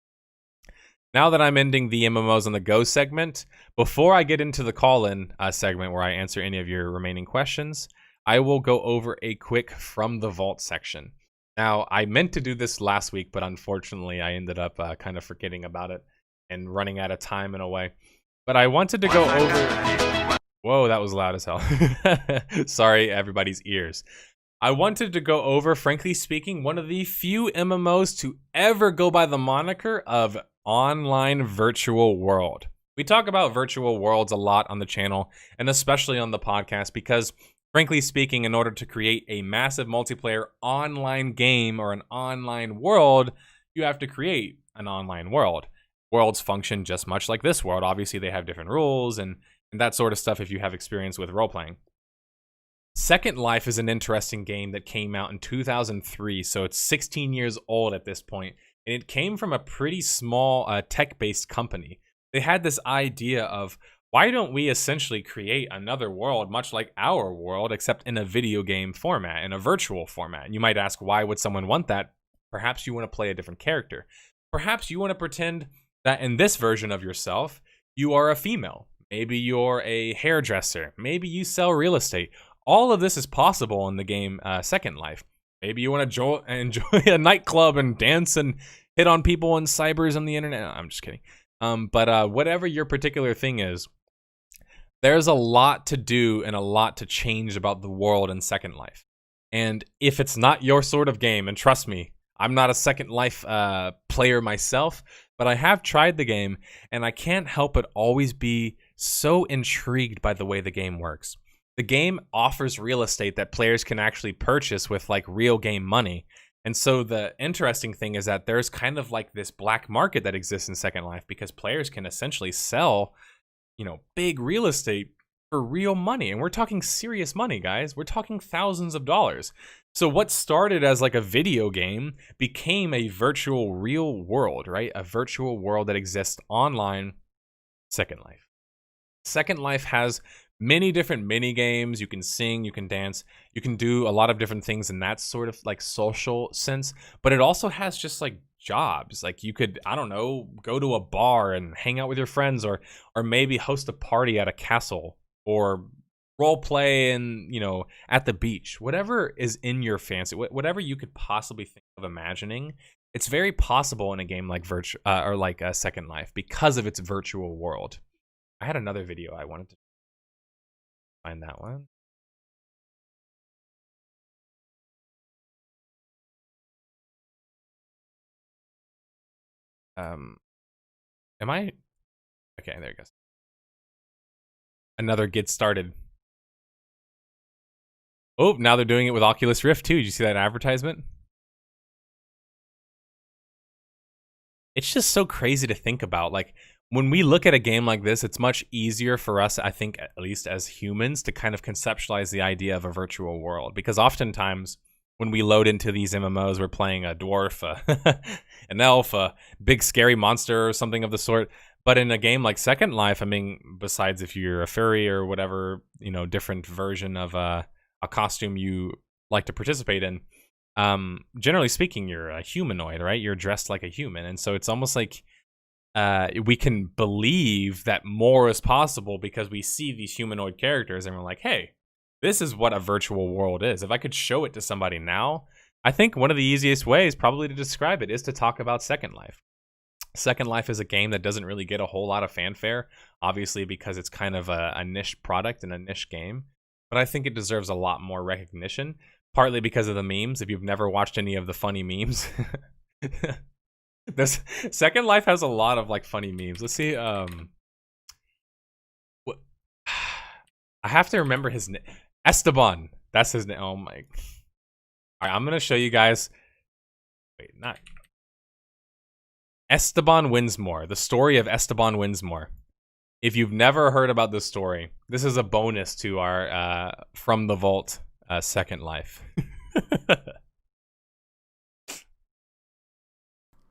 Now that I'm ending the MMOs on the Go segment, before I get into the call-in segment where I answer any of your remaining questions, I will go over a quick From the Vault section. Now, I meant to do this last week, but unfortunately I ended up kind of forgetting about it and running out of time in a way. But I wanted to go over... Whoa, that was loud as hell. Sorry, everybody's ears. I wanted to go over, frankly speaking, one of the few MMOs to ever go by the moniker of Online Virtual World. We talk about virtual worlds a lot on the channel, and especially on the podcast, because frankly speaking, in order to create a massive multiplayer online game or an online world, you have to create an online world. Worlds function just much like this world. Obviously, they have different rules and that sort of stuff if you have experience with role-playing. Second Life is an interesting game that came out in 2003, so it's 16 years old at this point, and it came from a pretty small tech-based company. They had this idea of, why don't we essentially create another world much like our world, except in a video game format, in a virtual format? And you might ask, why would someone want that? Perhaps you want to play a different character. Perhaps you want to pretend that in this version of yourself, you are a female. Maybe you're a hairdresser. Maybe you sell real estate. All of this is possible in the game Second Life. Maybe you want to enjoy a nightclub and dance and hit on people and cybers on the internet. I'm just kidding. But whatever your particular thing is, there's a lot to do and a lot to change about the world in Second Life. And if it's not your sort of game, and trust me, I'm not a Second Life player myself, but I have tried the game, and I can't help but always be so intrigued by the way the game works. The game offers real estate that players can actually purchase with like real game money. And so the interesting thing is that there's kind of like this black market that exists in Second Life because players can essentially sell, you know, big real estate for real money. And we're talking serious money, guys. We're talking thousands of dollars. So what started as like a video game became a virtual real world, right? A virtual world that exists online. Second Life. Second Life has many different mini games. You can sing, you can dance, you can do a lot of different things in that sort of like social sense, but it also has just like jobs. Like you could, I don't know, go to a bar and hang out with your friends, or maybe host a party at a castle, or role play in, you know, at the beach. Whatever is in your fancy, whatever you could possibly think of imagining, it's very possible in a game like Second Life because of its virtual world. I had another video I wanted to find that one. Am I? Okay, there it goes. Another get started. Oh, now they're doing it with Oculus Rift too. Did you see that advertisement? It's just so crazy to think about. Like, when we look at a game like this, it's much easier for us, I think, at least as humans, to kind of conceptualize the idea of a virtual world. Because oftentimes, when we load into these MMOs, we're playing a dwarf, an elf, a big scary monster, or something of the sort. But in a game like Second Life, I mean, besides if you're a furry or whatever, you know, different version of a costume you like to participate in, generally speaking, you're a humanoid, right? You're dressed like a human. And so it's almost like we can believe that more is possible because we see these humanoid characters and we're like, hey, this is what a virtual world is. If I could show it to somebody now, I think one of the easiest ways probably to describe it is to talk about Second Life. Second Life is a game that doesn't really get a whole lot of fanfare, obviously because it's kind of a niche product and a niche game. But I think it deserves a lot more recognition, partly because of the memes. If you've never watched any of the funny memes, this Second Life has a lot of like funny memes. Let's see. What? I have to remember his name. Esteban. That's his name. Oh my. All right, I'm gonna show you guys. Wait, not. Esteban Winsmore, the story of Esteban Winsmore. If you've never heard about this story, this is a bonus to our From the Vault Second Life.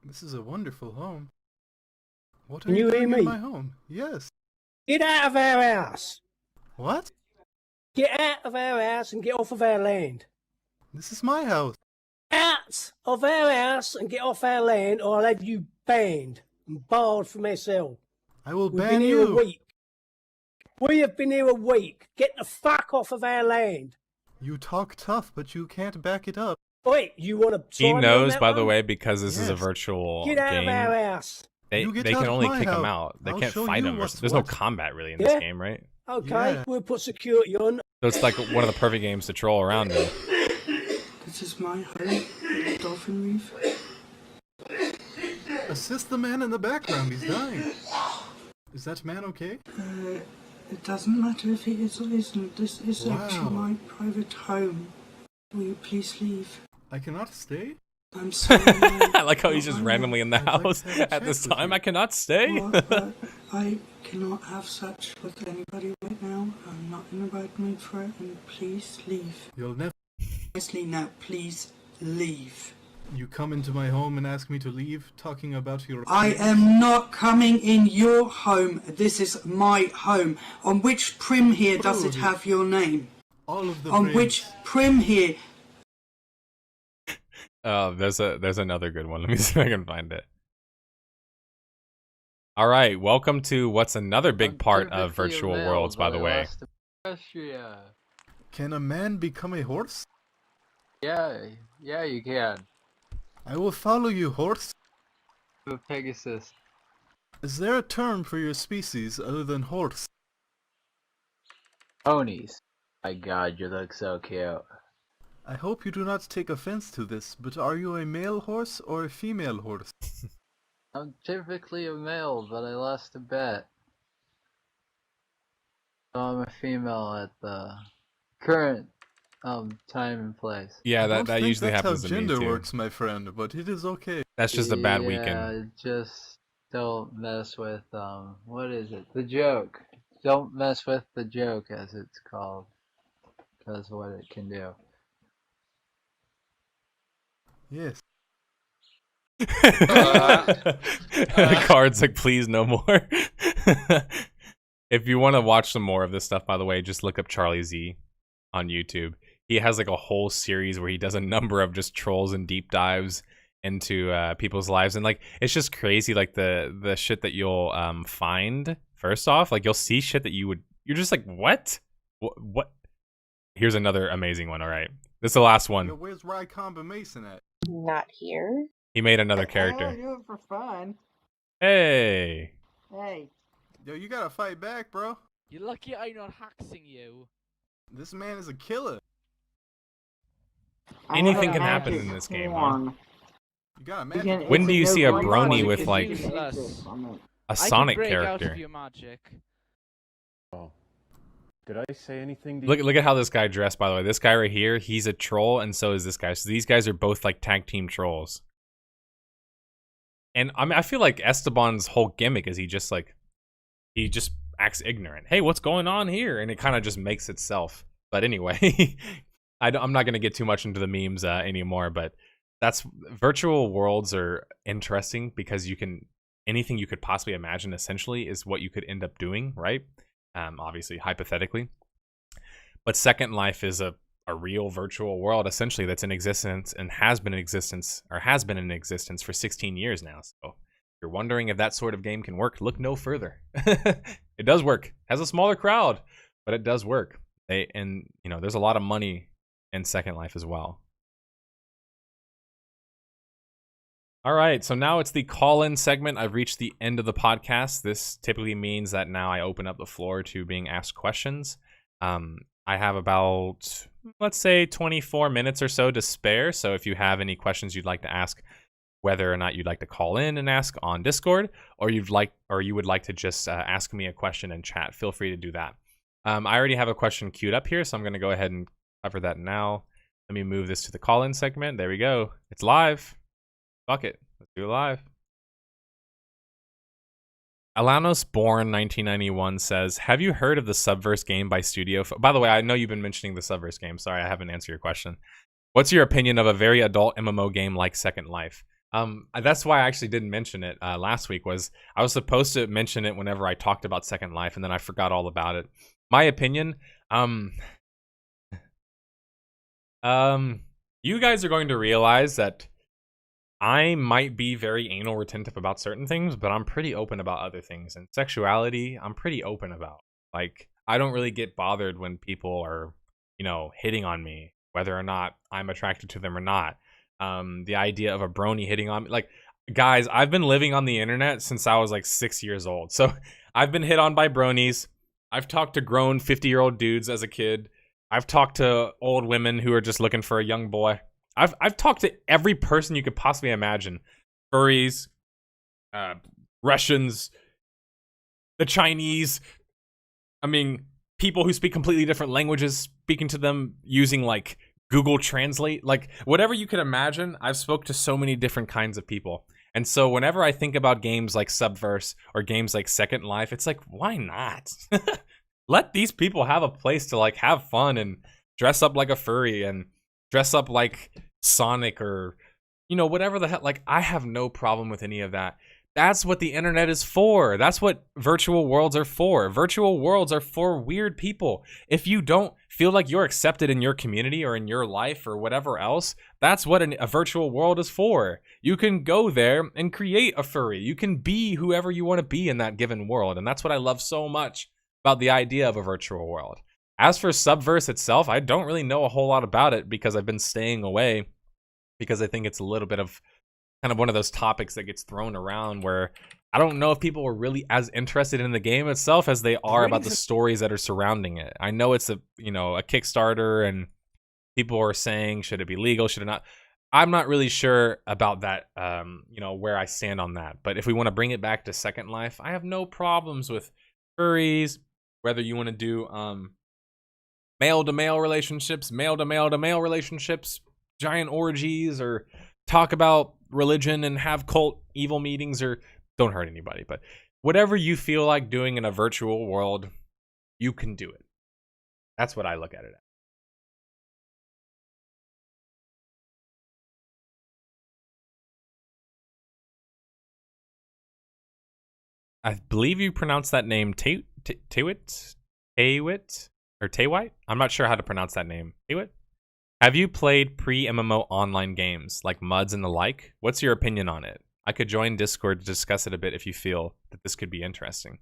This is a wonderful home. What are Can you hear doing me? in my home? Yes. Get out of our house! What? Get out of our house and get off of our land! This is my house. Out of our house and get off our land, or I'll have you banned and barred from SL. I will We've ban been here a you. week. We have been here a week. Get the fuck off of our land. You talk tough, but you can't back it up. Wait, you want to? He knows, by the way, because this is a Yes. virtual Get out game. of our house. They You get can out of only my kick him house. out. They I'll can't show fight you him. what's There's no what. combat really in Yeah. this game, right? Okay, Yeah. we'll put security on. So it's like one of the perfect games to troll around in. This is my home, Dolphin Reef. Assist the man in the background. He's dying. Is that man okay? It doesn't matter if it is or isn't. This is Wow. actually my private home. Will you please leave? I cannot stay? I'm sorry. I like how he's just randomly in the I'd like house to have a at chat this with time. you. I cannot stay. I cannot have such with anybody right now. I'm not in the right mood for it, and please leave. You'll never. Honestly, now, please leave. You come into my home and ask me to leave, talking about your. I am not coming in your home. This is my home. On which prim here does it Rude. have your name? All of the. On frames. which prim here? There's another good one. Let me see if I can find it. All right, welcome to what's another big part of virtual worlds, by the way. Can a man become a horse? Yeah, you can. I will follow you, horse. The Pegasus. Is there a term for your species other than horse? Ponies. My god, you look so cute. I hope you do not take offense to this, but are you a male horse or a female horse? I'm typically a male, but I lost a bet. So I'm a female at the current time and place. Yeah, I that don't think usually that's happens how to me gender too. works, my friend, but it is okay. That's just a bad Yeah, weekend. just don't mess with what is it? The joke. Don't mess with the joke, as it's called. That's what it can do. Yes. The card's like, please no more. If you want to watch some more of this stuff, by the way, just look up Charlie Z on YouTube. He has like a whole series where he does a number of just trolls and deep dives into people's lives, and like it's just crazy, like the shit that you'll find. First off, like you'll see shit that you're just like, what? What? Here's another amazing one. All right, this is the last one. Yo, where's Rycomba Mason at? Not here. He made another I character. only do it for fun. Hey. Hey. Yo, you gotta fight back, bro. You're lucky I'm not haxing you. This man is a killer. Anything can happen in this game, huh? You got a magic. When do you see a brony Magic with is like useless. a Sonic I can break out character? of your magic. Oh. Did I say anything to Look at how this guy dressed, by the way. This guy right here, he's a troll, and so is this guy. So these guys are both like tag team trolls. And I mean, I feel like Esteban's whole gimmick is he just acts ignorant. Hey, what's going on here? And it kind of just makes itself. But anyway, I'm not gonna get too much into the memes anymore. But that's virtual worlds are interesting because anything you could possibly imagine essentially is what you could end up doing, right? Obviously, hypothetically. But Second Life is a real virtual world essentially that's in existence and has been in existence for 16 years now. So if you're wondering if that sort of game can work, look no further. It does work. Has a smaller crowd, but it does work. There's a lot of money in Second Life as well. All right, so now it's the call-in segment. I've reached the end of the podcast. This typically means that now I open up the floor to being asked questions. I have about, let's say, 24 minutes or so to spare. So if you have any questions you'd like to ask, whether or not you'd like to call in and ask on Discord, or you would like to just ask me a question in chat, feel free to do that. I already have a question queued up here, so I'm going to go ahead and cover that now. Let me move this to the call-in segment. There we go. It's live. Fuck it. Let's do it live. Alanos Born 1991 says, have you heard of the Subverse game by Studio? By the way, I know you've been mentioning the Subverse game. Sorry, I haven't answered your question. What's your opinion of a very adult MMO game like Second Life? That's why I actually didn't mention it last week. Was I was supposed to mention it whenever I talked about Second Life, and then I forgot all about it. My opinion, you guys are going to realize that I might be very anal retentive about certain things, but I'm pretty open about other things. And sexuality, I'm pretty open about. Like, I don't really get bothered when people are, hitting on me, whether or not I'm attracted to them or not. The idea of a brony hitting on me. Like, guys, I've been living on the internet since I was like 6 years old. So I've been hit on by bronies. I've talked to grown 50-year-old dudes as a kid. I've talked to old women who are just looking for a young boy. I've talked to every person you could possibly imagine. Furries, Russians, the Chinese. I mean, people who speak completely different languages, speaking to them using like Google Translate. Like, whatever you could imagine, I've spoke to so many different kinds of people. And so whenever I think about games like Subverse or games like Second Life, it's like, why not? Let these people have a place to like have fun and dress up like a furry and dress up like Sonic or, whatever the hell. Like, I have no problem with any of that. That's what the internet is for. That's what virtual worlds are for. Virtual worlds are for weird people. If you don't feel like you're accepted in your community or in your life or whatever else, that's what a virtual world is for. You can go there and create a furry. You can be whoever you want to be in that given world. And that's what I love so much about the idea of a virtual world. As for Subverse itself, I don't really know a whole lot about it because I've been staying away, because I think it's a little bit of kind of one of those topics that gets thrown around where I don't know if people are really as interested in the game itself as they are about the stories that are surrounding it. I know it's a Kickstarter and people are saying, should it be legal, should it not? I'm not really sure about that, where I stand on that. But if we want to bring it back to Second Life, I have no problems with furries, whether you want to do male-to-male relationships, male-to-male-to-male relationships, giant orgies, or talk about religion and have cult evil meetings, or don't hurt anybody. But whatever you feel like doing in a virtual world, you can do it. That's what I look at it as. I believe you pronounce that name Tewit? Or Taywhite? I'm not sure how to pronounce that name. Taywhite? Have you played pre-MMO online games like MUDs and the like? What's your opinion on it? I could join Discord to discuss it a bit if you feel that this could be interesting.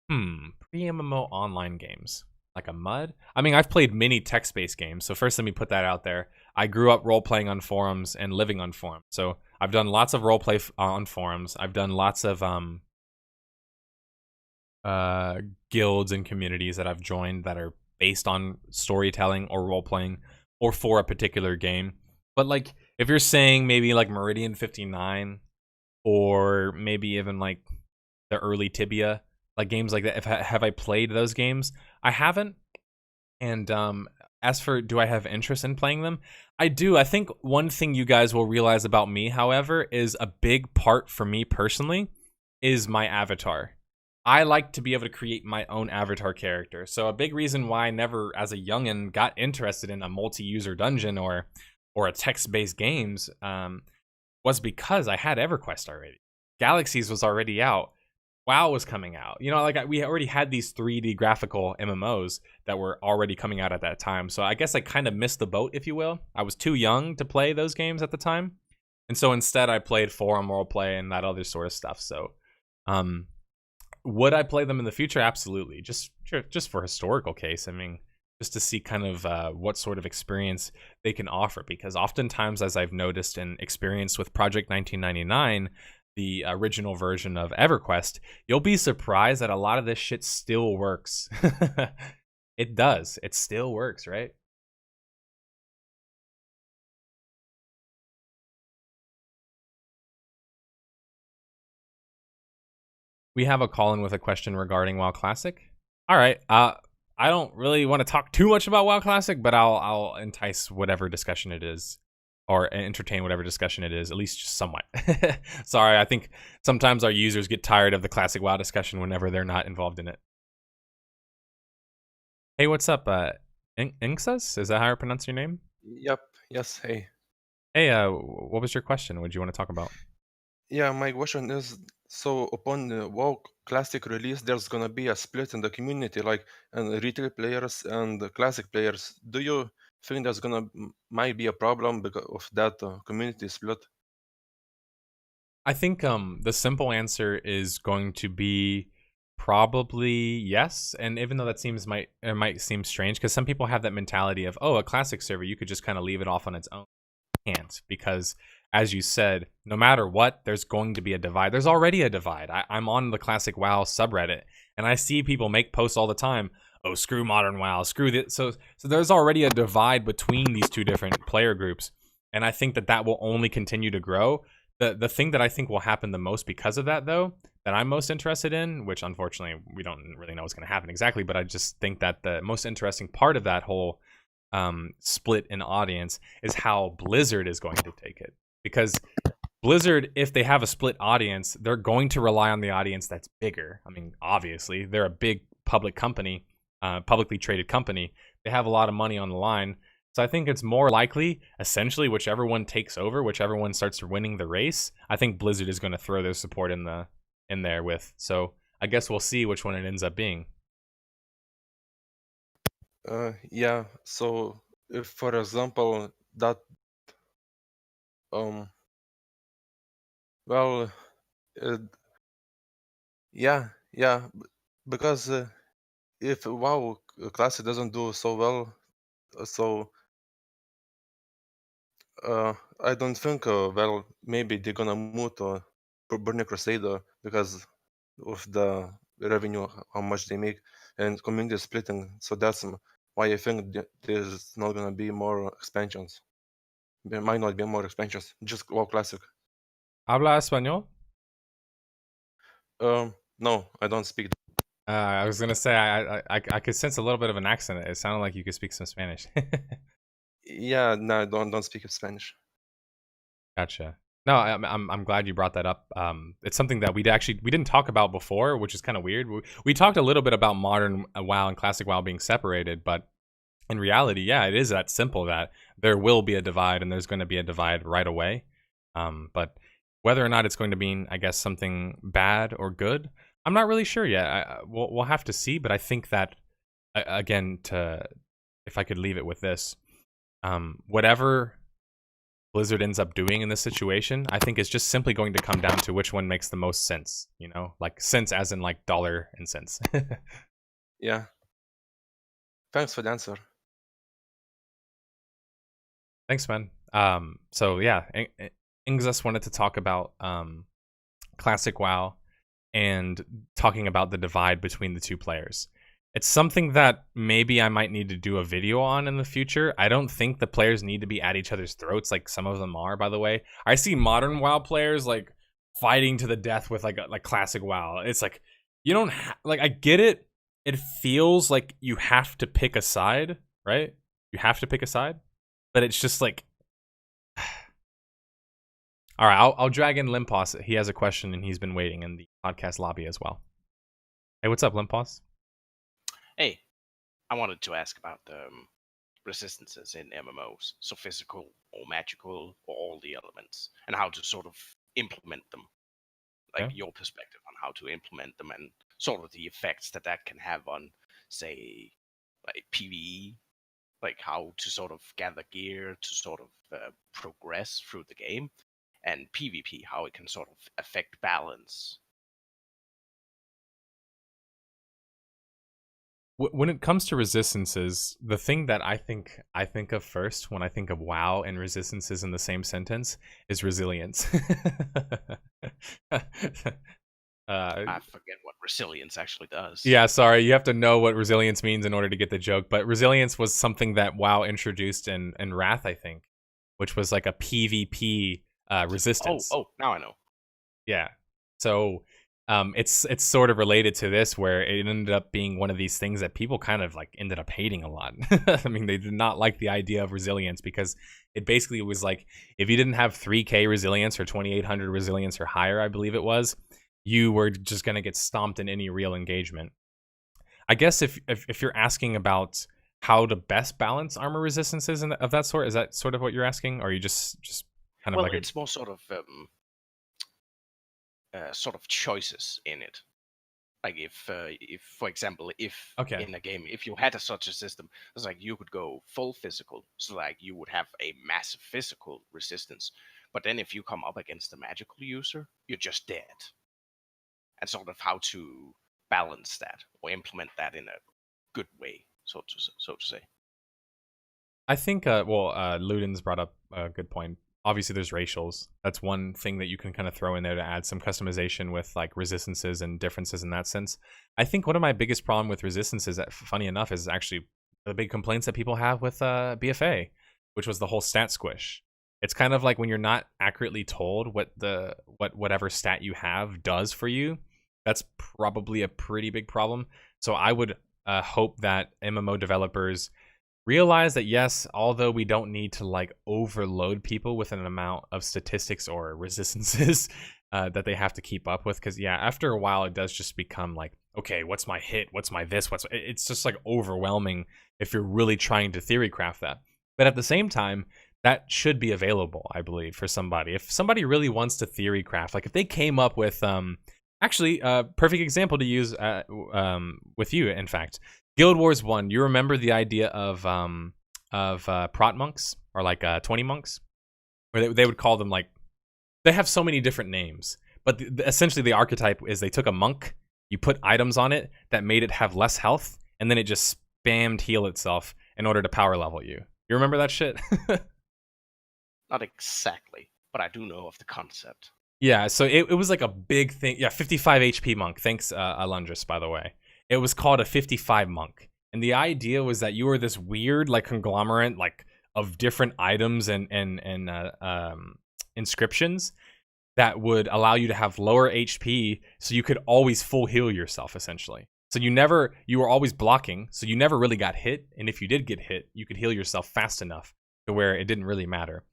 Pre-MMO online games. Like a MUD? I mean, I've played many text-based games, so first let me put that out there. I grew up role-playing on forums and living on forums. So I've done lots of roleplay on forums. I've done lots of guilds and communities that I've joined that are based on storytelling or role-playing or for a particular game. But like, if you're saying maybe like Meridian 59 or maybe even like the early Tibia, like games like that, have I played those games? I haven't. And as for do I have interest in playing them? I do. I think one thing you guys will realize about me, however, is a big part for me personally is my avatar. I like to be able to create my own avatar character. So a big reason why I never, as a youngin, got interested in a multi-user dungeon or a text-based games was because I had EverQuest already. Galaxies was already out. WoW was coming out. We already had these 3D graphical MMOs that were already coming out at that time. So I guess I kind of missed the boat, if you will. I was too young to play those games at the time. And so instead I played forum roleplay and that other sort of stuff. So, would I play them in the future? Absolutely. Just for historical case. I mean, just to see kind of what sort of experience they can offer. Because oftentimes, as I've noticed and experienced with Project 1999, the original version of EverQuest, you'll be surprised that a lot of this shit still works. It does. It still works, right? We have a call-in with a question regarding WoW Classic. All right. I don't really want to talk too much about WoW Classic, but I'll entice whatever discussion it is. or entertain whatever discussion it is, at least just somewhat. Sorry, I think sometimes our users get tired of the classic WoW discussion whenever they're not involved in it. Hey, what's up? Inxas? Is that how I pronounce your name? Yep. Yes. Hey. Hey, what was your question? What do you want to talk about? Yeah, my question is, so upon the WoW Classic release, there's gonna be a split in the community, like and retail players and the classic players. Do you think there's might be a problem because of that community split? I think the simple answer is going to be probably yes. And even though that might seem strange, because some people have that mentality of, oh, a classic server, you could just kind of leave it off on its own. Can't, because as you said, no matter what, there's going to be a divide. There's already a divide. I'm on the classic WoW subreddit, and I see people make posts all the time. Oh, screw modern WoW, screw this. So there's already a divide between these two different player groups, and I think that will only continue to grow. The thing that I think will happen the most because of that, though, that I'm most interested in, which unfortunately we don't really know what's going to happen exactly, but I just think that the most interesting part of that whole split in audience is how Blizzard is going to take it. Because Blizzard, if they have a split audience, they're going to rely on the audience that's bigger. I mean, obviously, they're a big public company, publicly traded company. They have a lot of money on the line. So I think it's more likely, essentially, whichever one takes over, whichever one starts winning the race, I think Blizzard is going to throw their support in there with. So I guess we'll see which one it ends up being. Yeah. So if, for example, that well, yeah, because if WoW Classic doesn't do so well, so I don't think well, maybe they're gonna move to Burning Crusader because of the revenue, how much they make, and community splitting. So that's why I think there's not gonna be more expansions. There might not be more expansions. Just WoW Classic. ¿Habla español? No, I don't speak. I was gonna say I could sense a little bit of an accent. It sounded like you could speak some Spanish. Yeah, no, don't speak Spanish. Gotcha. No, I'm glad you brought that up. It's something that we didn't talk about before, which is kind of weird. We talked a little bit about modern WoW and classic WoW being separated, but in reality, yeah, it is that simple that there will be a divide, and there's going to be a divide right away. But whether or not it's going to mean, I guess, something bad or good, I'm not really sure yet. We'll have to see. But I think that, again, if I could leave it with this, whatever Blizzard ends up doing in this situation, I think it's just simply going to come down to which one makes the most sense. You know, like sense as in like dollar and cents. Yeah. Thanks for the answer. Thanks, man. So yeah, Ingzus wanted to talk about classic WoW and talking about the divide between the two players. It's something that maybe I might need to do a video on in the future. I don't think the players need to be at each other's throats like some of them are, by the way. I see modern WoW players like fighting to the death with like classic WoW. It's like, you don't like, I get it. It feels like you have to pick a side, right? You have to pick a side, but it's just like, all right, I'll drag in Limpos. He has a question and he's been waiting in the podcast lobby as well. Hey, what's up, Limpos? Hey, I wanted to ask about the resistances in MMOs, so physical or magical or all the elements, and how to sort of implement them. Like your perspective on how to implement them and sort of the effects that can have on, say, like PvE, like how to sort of gather gear to sort of progress through the game, and PvP, how it can sort of affect balance. When it comes to resistances, the thing that I think of first when I think of WoW and resistances in the same sentence is resilience. I forget what resilience actually does. Yeah, sorry, you have to know what resilience means in order to get the joke. But resilience was something that WoW introduced in Wrath, I think, which was like a PvP resistance. Oh, now I know. Yeah. So it's sort of related to this, where it ended up being one of these things that people kind of like ended up hating a lot. I mean, they did not like the idea of resilience, because it basically was like, if you didn't have 3K resilience or 2800 resilience or higher, I believe it was, you were just going to get stomped in any real engagement. I guess if you're asking about how to best balance armor resistances and of that sort, is that sort of what you're asking, or are you just kind of well, like it's more sort of choices in it. Like if for example, if Okay. in a game, if you had such a system, it's like you could go full physical, so like you would have a massive physical resistance, but then if you come up against a magical user, you're just dead. And sort of how to balance that or implement that in a good way, so to say. I think, Ludens brought up a good point. Obviously, there's racials. That's one thing that you can kind of throw in there to add some customization with like resistances and differences in that sense. I think one of my biggest problem with resistances, that funny enough, is actually the big complaints that people have with BFA, which was the whole stat squish. It's kind of like when you're not accurately told what whatever stat you have does for you. That's probably a pretty big problem. So I would hope that MMO developers realize that, yes, although we don't need to like overload people with an amount of statistics or resistances that they have to keep up with, because yeah, after a while it does just become like, okay, what's my hit, what's my this, it's just like overwhelming if you're really trying to theory craft that. But at the same time, that should be available, I believe, for somebody. If somebody really wants to theory craft, like if they came up with actually a perfect example to use with you, in fact, Guild Wars 1, you remember the idea of prot monks, or like 20 monks, where they would call them, like, they have so many different names, but essentially the archetype is they took a monk, you put items on it that made it have less health, and then it just spammed heal itself in order to power level you. You remember that shit? Not exactly, but I do know of the concept. Yeah, so it was like a big thing. Yeah, 55 HP monk. Thanks, Alundris, by the way. It was called a 55 monk. And the idea was that you were this weird, like, conglomerate, like, of different items and inscriptions that would allow you to have lower HP, so you could always full heal yourself, essentially. So you were always blocking, so you never really got hit. And if you did get hit, you could heal yourself fast enough to where it didn't really matter.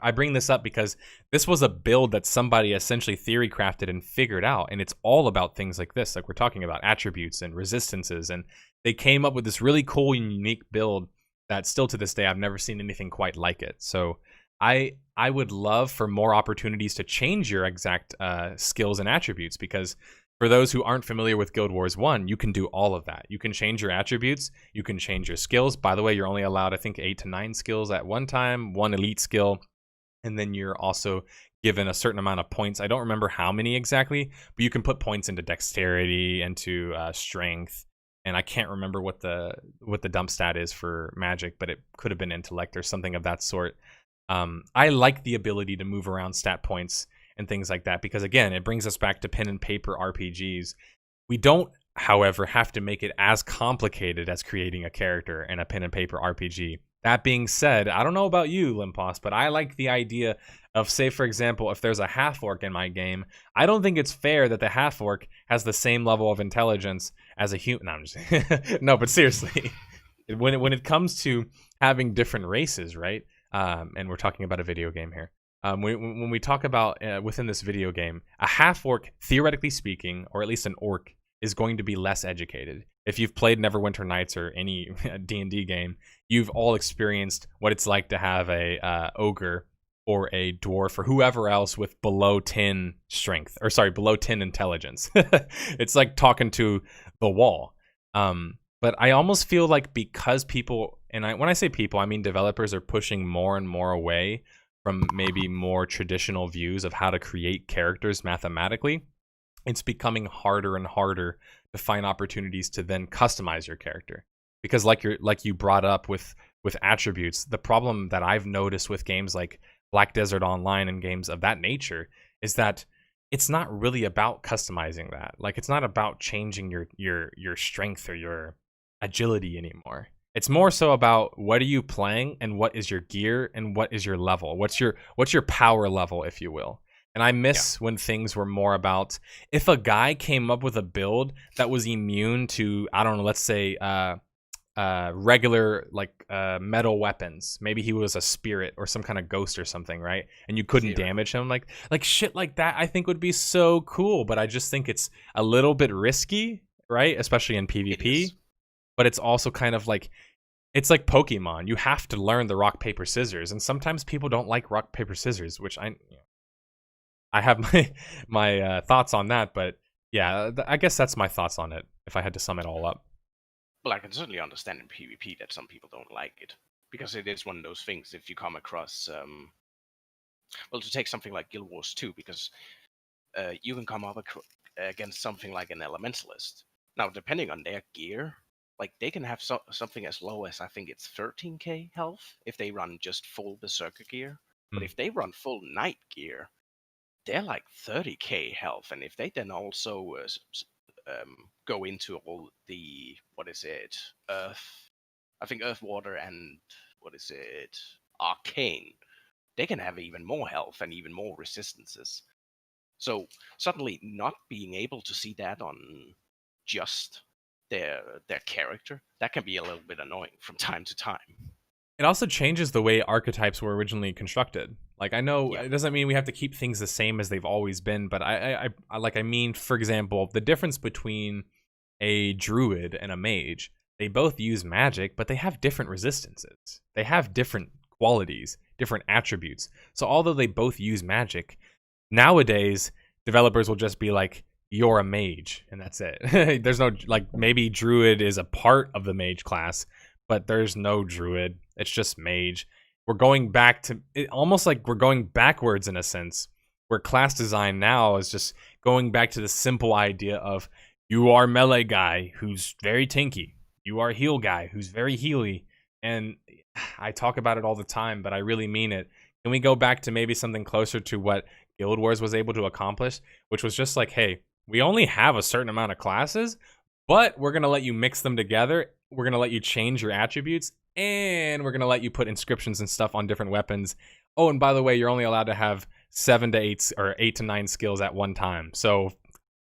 I bring this up because this was a build that somebody essentially theory crafted and figured out, and it's all about things like this, like we're talking about attributes and resistances, and they came up with this really cool and unique build that still to this day I've never seen anything quite like it. So I would love for more opportunities to change your exact skills and attributes, because for those who aren't familiar with Guild Wars 1, you can do all of that. You can change your attributes, you can change your skills. By the way, you're only allowed, I think, 8 to 9 skills at one time, 1 elite skill. And then you're also given a certain amount of points. I don't remember how many exactly, but you can put points into dexterity, into strength, and I can't remember what the dump stat is for magic, but it could have been intellect or something of that sort. I like the ability to move around stat points and things like that, because again, it brings us back to pen and paper RPGs. We don't, however, have to make it as complicated as creating a character in a pen and paper RPG. That being said, I don't know about you, Limpos, but I like the idea of, say, for example, if there's a half-orc in my game, I don't think it's fair that the half-orc has the same level of intelligence as a human. No, I'm just no, but seriously, when it comes to having different races, right? And we're talking about a video game here. When we talk about within this video game, a half-orc, theoretically speaking, or at least an orc, is going to be less educated. If you've played Neverwinter Nights or any D&D game, you've all experienced what it's like to have a ogre or a dwarf or whoever else with below 10 strength, or sorry, below 10 intelligence. It's like talking to the wall. But I almost feel like because people, and when I say people, I mean developers, are pushing more and more away from maybe more traditional views of how to create characters mathematically, it's becoming harder and harder to find opportunities to then customize your character. Because like you brought up with attributes, the problem that I've noticed with games like Black Desert Online and games of that nature is that it's not really about customizing that. Like, it's not about changing your strength or your agility anymore. It's more so about what are you playing and what is your gear and what is your level. What's your power level, if you will. And I miss when things were more about, if a guy came up with a build that was immune to, I don't know, let's say regular like metal weapons. Maybe he was a spirit or some kind of ghost or something, right? And you couldn't damage him, like shit like that. I think would be so cool, but I just think it's a little bit risky, right? Especially in PvP. But it's also kind of like, it's like Pokemon. You have to learn the rock paper scissors, and sometimes people don't like rock paper scissors, which I have my thoughts on that. But yeah, I guess that's my thoughts on it if I had to sum it all up. Well, I can certainly understand in PvP that some people don't like it, because it is one of those things. If you come across, well, to take something like Guild Wars 2, because you can come up against something like an Elementalist. Now, depending on their gear, like they can have something as low as, I think it's 13k health if they run just full Berserker gear. But if they run full Knight gear, they're like 30k health, and if they then also go into all the, what is it, Earth, I think Earth, Water, and what is it, Arcane, they can have even more health and even more resistances. So suddenly not being able to see that on just their character, that can be a little bit annoying from time to time. It also changes the way archetypes were originally constructed. Like, I know it doesn't mean we have to keep things the same as they've always been, but I mean, for example, the difference between a druid and a mage, they both use magic, but they have different resistances. They have different qualities, different attributes. So although they both use magic, nowadays developers will just be like, you're a mage, and that's it. There's no, like, maybe druid is a part of the mage class, but there's no druid. It's just mage. We're going back to it, almost like we're going backwards in a sense, where class design now is just going back to the simple idea of, you are melee guy who's very tanky, you are heal guy who's very healy. And I talk about it all the time, but I really mean it. Can we go back to maybe something closer to what Guild Wars was able to accomplish, which was just like, hey, we only have a certain amount of classes, but we're going to let you mix them together. We're going to let you change your attributes, and we're going to let you put inscriptions and stuff on different weapons. Oh, and by the way, you're only allowed to have 7 to 8 or 8 to 9 skills at one time. So,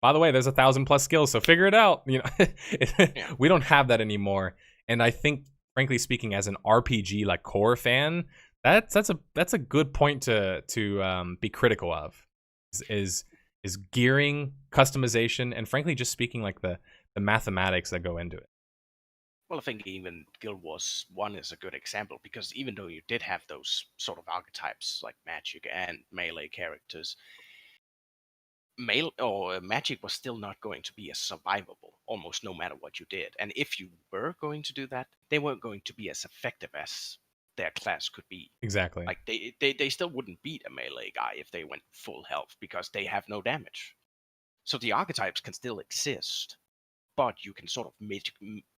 by the way, there's 1,000+ skills, so figure it out. You know, we don't have that anymore. And I think, frankly speaking, as an RPG like core fan, that's a good point to be critical of. Is gearing, customization, and frankly, just speaking like the mathematics that go into it. Well, I think even Guild Wars 1 is a good example, because even though you did have those sort of archetypes like magic and melee characters, magic was still not going to be as survivable, almost no matter what you did. And if you were going to do that, they weren't going to be as effective as their class could be. Exactly. Like they still wouldn't beat a melee guy if they went full health, because they have no damage. So the archetypes can still exist, but you can sort of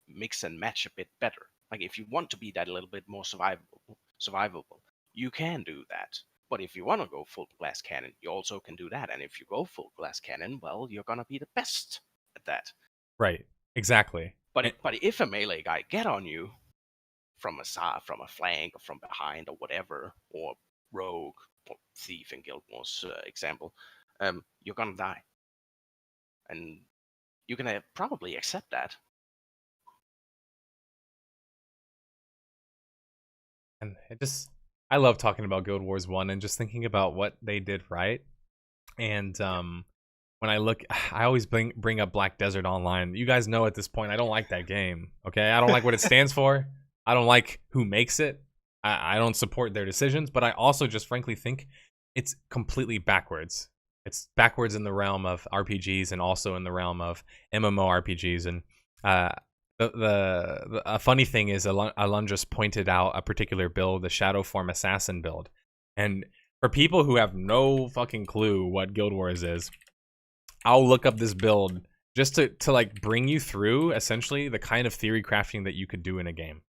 mix and match a bit better. Like if you want to be that a little bit more survivable, you can do that. But if you want to go full glass cannon, you also can do that. And if you go full glass cannon, well, you're gonna be the best at that. Right. Exactly. But if a melee guy get on you from a side, from a flank, or from behind, or whatever, or rogue, or thief in Guild Wars example, you're gonna die, and you're gonna probably accept that. And I love talking about Guild Wars 1 and just thinking about what they did right. And when I always bring up Black Desert Online. You guys know at this point I don't like that game. Okay, I don't like what it stands for. I don't like who makes it. I don't support their decisions, but I also just frankly think it's completely backwards. It's backwards in the realm of RPGs and also in the realm of MMORPGs. And a funny thing is, Alun just pointed out a particular build, the Shadowform Assassin build. And for people who have no fucking clue what Guild Wars is, I'll look up this build just to like bring you through essentially the kind of theory crafting that you could do in a game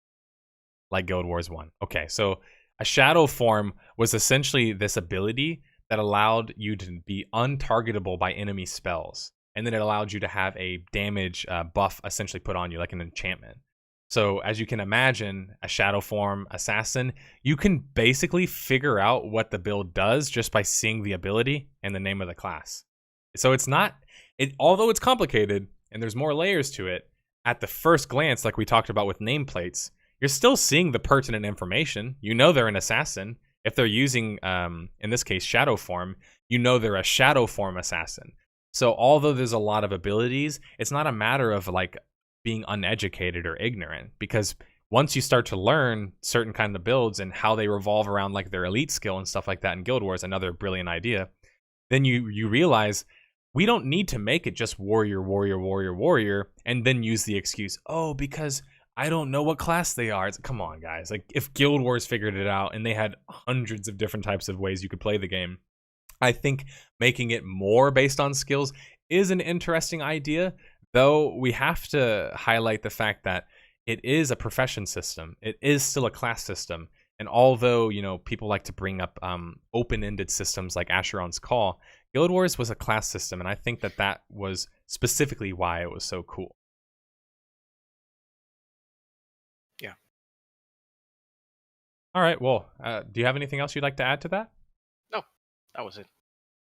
like Guild Wars 1. Okay, so a shadow form was essentially this ability that allowed you to be untargetable by enemy spells, and then it allowed you to have a damage buff essentially put on you, like an enchantment. So as you can imagine, a shadow form assassin, you can basically figure out what the build does just by seeing the ability and the name of the class. So it's not, although it's complicated and there's more layers to it, at the first glance, like we talked about with nameplates, you're still seeing the pertinent information. You know they're an assassin. If they're using, in this case, shadow form, you know they're a shadow form assassin. So although there's a lot of abilities, it's not a matter of like being uneducated or ignorant, because once you start to learn certain kind of builds and how they revolve around like their elite skill and stuff like that in Guild Wars, another brilliant idea, then you realize we don't need to make it just warrior, warrior, warrior, warrior, and then use the excuse, oh, because I don't know what class they are. It's, come on, guys. Like, if Guild Wars figured it out and they had hundreds of different types of ways you could play the game, I think making it more based on skills is an interesting idea, though we have to highlight the fact that it is a profession system. It is still a class system. And although, you know, people like to bring up open-ended systems like Asheron's Call, Guild Wars was a class system, and I think that that was specifically why it was so cool. Yeah. All right, well, do you have anything else you'd like to add to that? No, that was it.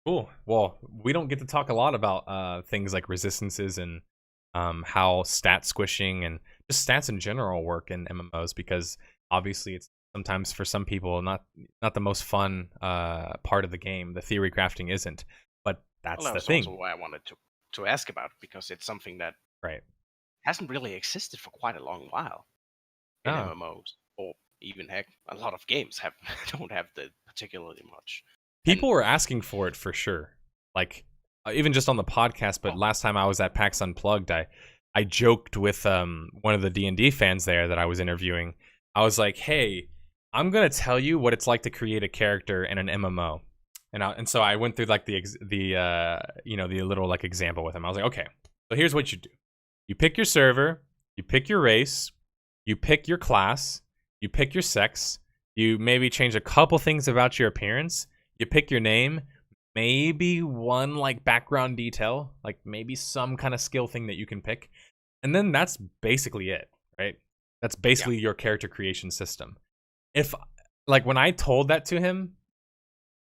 Cool. Well, we don't get to talk a lot about things like resistances and how stat squishing and just stats in general work in MMOs, because obviously it's sometimes for some people not the most fun part of the game. The theory crafting isn't, but that's Well, the that's thing. also why I wanted to ask about it, because it's something that hasn't really existed for quite a long while in Oh. MMOs, or even heck, a lot of games don't have the particularly much. People were asking for it for sure. Like, even just on the podcast, but last time I was at PAX Unplugged, I joked with one of the D&D fans there that I was interviewing. I was like, hey, I'm going to tell you what it's like to create a character in an MMO. And so I went through like the little like example with him. I was like, okay, so here's what you do. You pick your server, you pick your race, you pick your class, you pick your sex, you maybe change a couple things about your appearance, you pick your name, maybe one like background detail, like maybe some kind of skill thing that you can pick. And then that's basically it, right? That's basically your character creation system. If like when I told that to him,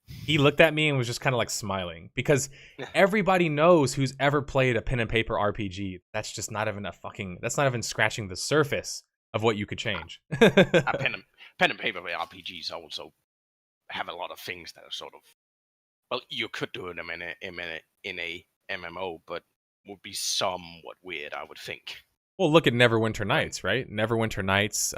he looked at me and was just kind of like smiling, because everybody knows who's ever played a pen and paper RPG. That's just not even that's not even scratching the surface of what you could change. pen and paper RPGs also have a lot of things that are sort of, well, you could do them in a MMO, but would be somewhat weird, I would think. Well, look at Neverwinter Nights, right? Neverwinter Nights,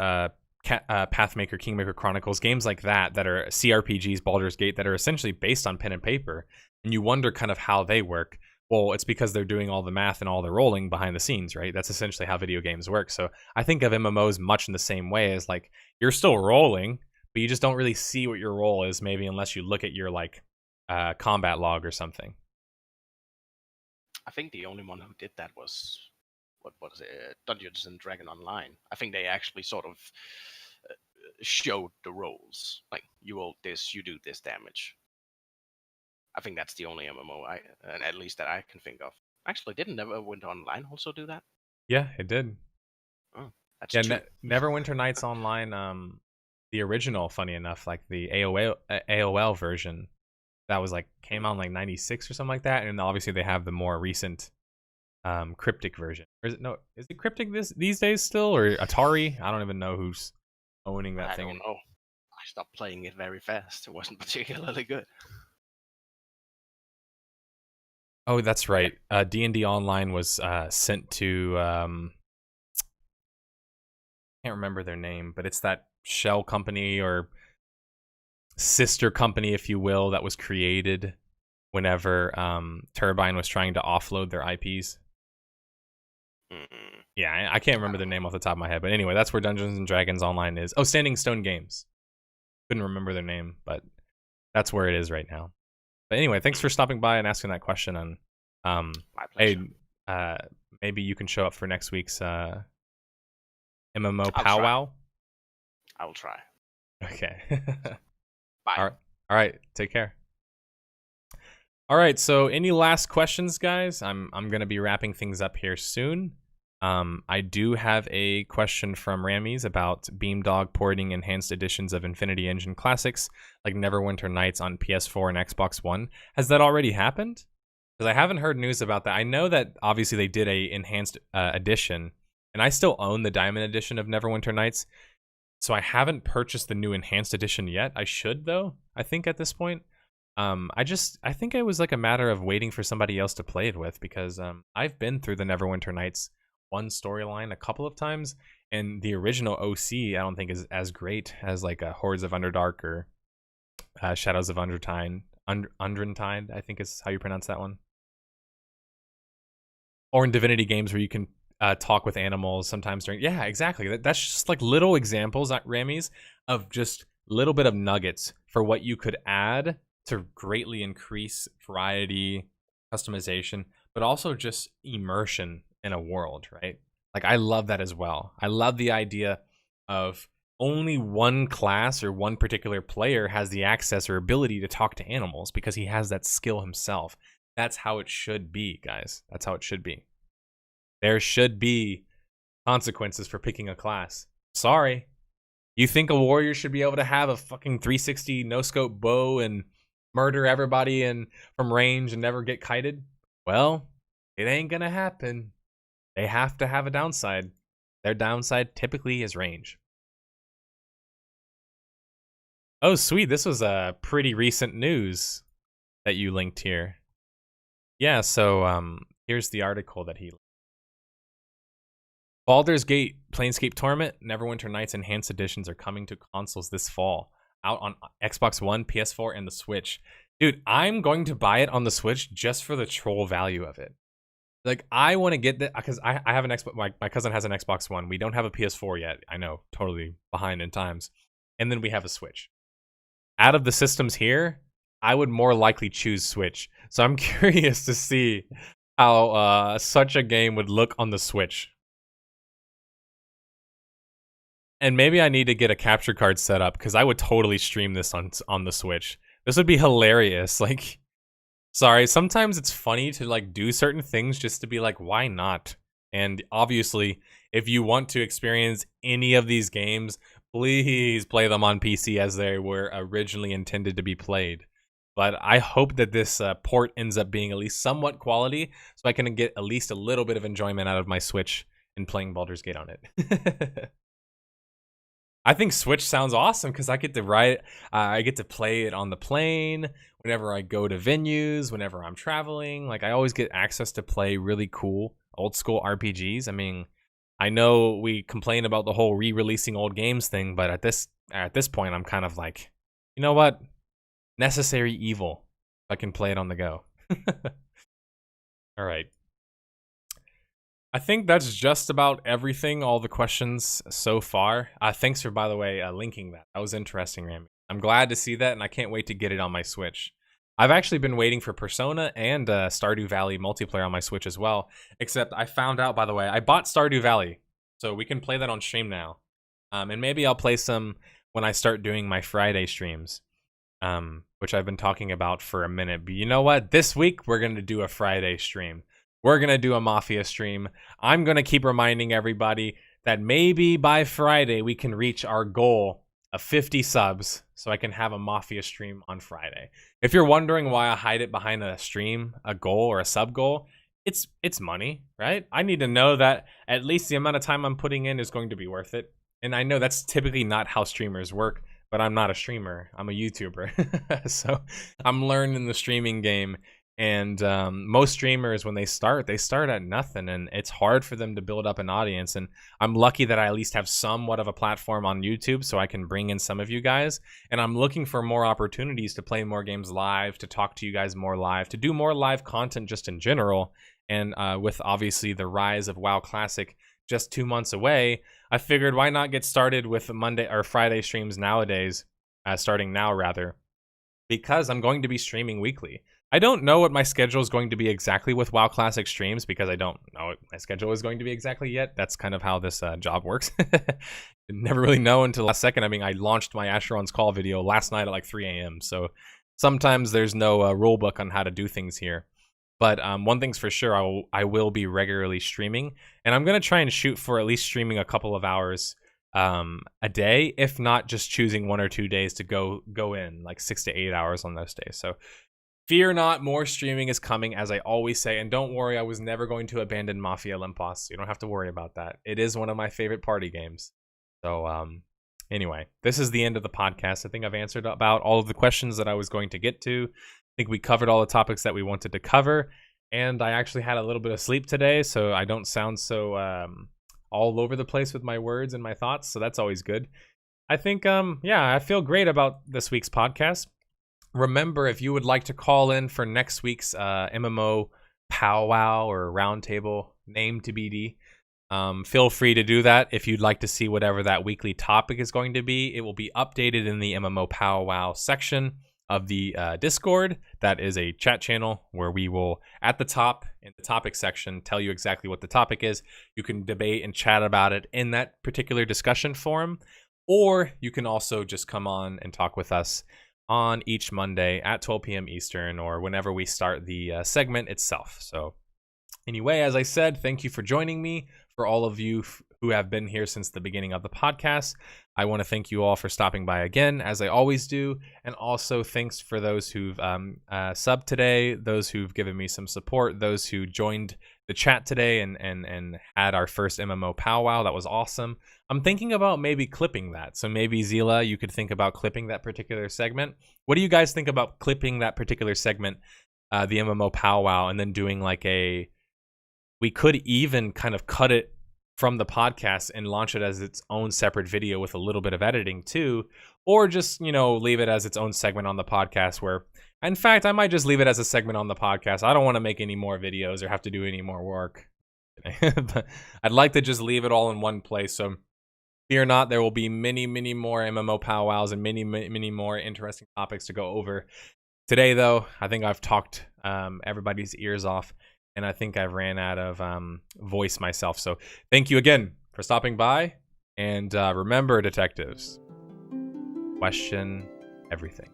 Pathmaker, Kingmaker Chronicles, games like that are CRPGs, Baldur's Gate, that are essentially based on pen and paper, and you wonder kind of how they work. Well, it's because they're doing all the math and all the rolling behind the scenes, right? That's essentially how video games work. So I think of MMOs much in the same way as, like, you're still rolling, but you just don't really see what your role is, maybe, unless you look at your like combat log or something. I think the only one who did that was, what was it, Dungeons and Dragons Online. I think they actually sort of showed the roles, like, you roll this, you do this damage. I think that's the only MMO at least that I can think of. Actually, didn't Neverwinter Online also do that? Yeah, it did. Oh, that's yeah. Neverwinter Nights Online, the original, funny enough, like the AOL version, that was like came out in like 96 or something like that, and obviously they have the more recent Cryptic version. Or is it Cryptic these days still, or Atari? I don't even know who's owning that thing. I don't know. I stopped playing it very fast. It wasn't particularly good. Oh, that's right. D&D Online was sent to can't remember their name, but it's that shell company or sister company, if you will, that was created whenever Turbine was trying to offload their IPs. Yeah, I can't remember their name off the top of my head, but anyway, that's where Dungeons and Dragons Online is. Oh, Standing Stone Games. Couldn't remember their name, but that's where it is right now. But anyway, thanks for stopping by and asking that question. And my pleasure. hey, maybe you can show up for next week's MMO POWWOW. I will try. Okay. Bye. All right. Take care. All right. So, any last questions, guys? I'm gonna be wrapping things up here soon. I do have a question from Rammies about Beamdog porting enhanced editions of Infinity Engine classics like Neverwinter Nights on PS4 and Xbox One. Has that already happened? Because I haven't heard news about that. I know that obviously they did a enhanced edition, and I still own the Diamond edition of Neverwinter Nights, so I haven't purchased the new enhanced edition yet. I should though, I think at this point. I think it was like a matter of waiting for somebody else to play it with, because I've been through the Neverwinter Nights one storyline a couple of times, and the original OC I don't think is as great as like Hordes of Underdark or Shadows of Undrentide, I think is how you pronounce that one. Or in Divinity games where you can talk with animals sometimes during... Yeah, exactly. That's just like little examples, Rammies, of just little bit of nuggets for what you could add to greatly increase variety, customization, but also just immersion in a world, right? Like, I love that as well. I love the idea of only one class or one particular player has the access or ability to talk to animals because he has that skill himself. That's how it should be, guys. That's how it should be. There should be consequences for picking a class. Sorry. You think a warrior should be able to have a fucking 360 no-scope bow and murder everybody from range and never get kited? Well, it ain't gonna happen. They have to have a downside. Their downside typically is range. Oh, sweet. This was a pretty recent news that you linked here. Yeah, so here's the article that he linked. Baldur's Gate Planescape Torment Neverwinter Nights Enhanced Editions are coming to consoles this fall. Out on Xbox One, PS4, and the Switch. Dude, I'm going to buy it on the Switch just for the troll value of it. Like, I want to get that because I have an Xbox. My cousin has an Xbox One. We don't have a PS4 yet. I know, totally behind in times. And then we have a Switch. Out of the systems here, I would more likely choose Switch. So I'm curious to see how such a game would look on the Switch. And maybe I need to get a capture card set up because I would totally stream this on the Switch. This would be hilarious. Like, sorry, sometimes it's funny to like do certain things just to be like, why not? And obviously, if you want to experience any of these games, please play them on PC as they were originally intended to be played. But I hope that this port ends up being at least somewhat quality, so I can get at least a little bit of enjoyment out of my Switch and playing Baldur's Gate on it. I think Switch sounds awesome because I get to play it on the plane whenever I go to venues, whenever I'm traveling. Like, I always get access to play really cool old school RPGs. I mean, I know we complain about the whole re-releasing old games thing, but at this point, I'm kind of like, you know what? Necessary evil. I can play it on the go. All right. I think that's just about everything, all the questions so far. Thanks for, by the way, linking that. That was interesting, Rami. I'm glad to see that, and I can't wait to get it on my Switch. I've actually been waiting for Persona and Stardew Valley multiplayer on my Switch as well, except I found out, by the way, I bought Stardew Valley, so we can play that on stream now. And maybe I'll play some when I start doing my Friday streams, which I've been talking about for a minute. But you know what? This week, we're going to do a Friday stream. We're going to do a Mafia stream. I'm going to keep reminding everybody that maybe by Friday we can reach our goal of 50 subs so I can have a Mafia stream on Friday. If you're wondering why I hide it behind a stream, a goal, or a sub goal, it's money, right? I need to know that at least the amount of time I'm putting in is going to be worth it. And I know that's typically not how streamers work, but I'm not a streamer. I'm a YouTuber. So I'm learning the streaming game. And most streamers, when they start at nothing, and it's hard for them to build up an audience. And I'm lucky that I at least have somewhat of a platform on YouTube so I can bring in some of you guys. And I'm looking for more opportunities to play more games live, to talk to you guys more live, to do more live content just in general. And with obviously the rise of WoW Classic just 2 months away, I figured why not get started with Monday or Friday streams nowadays, starting now rather, because I'm going to be streaming weekly. I don't know what my schedule is going to be exactly with WoW Classic streams because I don't know what my schedule is going to be exactly yet. That's kind of how this job works. Never really know until the last second. I mean, I launched my Asheron's Call video last night at like 3 a.m. So sometimes there's no rule book on how to do things here. But one thing's for sure, I will be regularly streaming, and I'm gonna try and shoot for at least streaming a couple of hours a day, if not just choosing 1 or 2 days to go in like 6 to 8 hours on those days. So fear not, more streaming is coming, as I always say, and don't worry, I was never going to abandon Mafia Olympos. You don't have to worry about that. It is one of my favorite party games. So anyway, this is the end of the podcast. I think I've answered about all of the questions that I was going to get to. I think we covered all the topics that we wanted to cover, and I actually had a little bit of sleep today, so I don't sound so all over the place with my words and my thoughts, so that's always good. I think, yeah, I feel great about this week's podcast. Remember, if you would like to call in for next week's MMO powwow or roundtable, name to BD, feel free to do that. If you'd like to see whatever that weekly topic is going to be, it will be updated in the MMO powwow section of the Discord. That is a chat channel where we will, at the top in the topic section, tell you exactly what the topic is. You can debate and chat about it in that particular discussion forum, or you can also just come on and talk with us on each Monday at 12 p.m. Eastern, or whenever we start the segment itself. So anyway, as I said, thank you for joining me. For all of you who have been here since the beginning of the podcast, I want to thank you all for stopping by again, as I always do. And also thanks for those who've subbed today, those who've given me some support, those who joined the chat today and had our first MMO powwow. That was awesome. I'm thinking about maybe clipping that. So maybe Zila, you could think about clipping that particular segment. What do you guys think about clipping that particular segment, the MMO powwow, and then doing like we could even kind of cut it from the podcast and launch it as its own separate video with a little bit of editing too, or just, you know, leave it as its own segment on the podcast where, in fact, I might just leave it as a segment on the podcast. I don't want to make any more videos or have to do any more work. But I'd like to just leave it all in one place. So fear not, there will be many, many more MMO powwows and many, many more interesting topics to go over. Today, though, I think I've talked everybody's ears off, and I think I've ran out of voice myself. So thank you again for stopping by. And remember, detectives, question everything.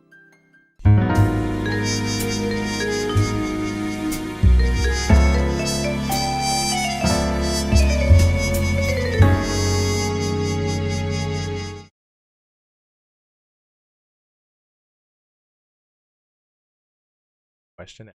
Question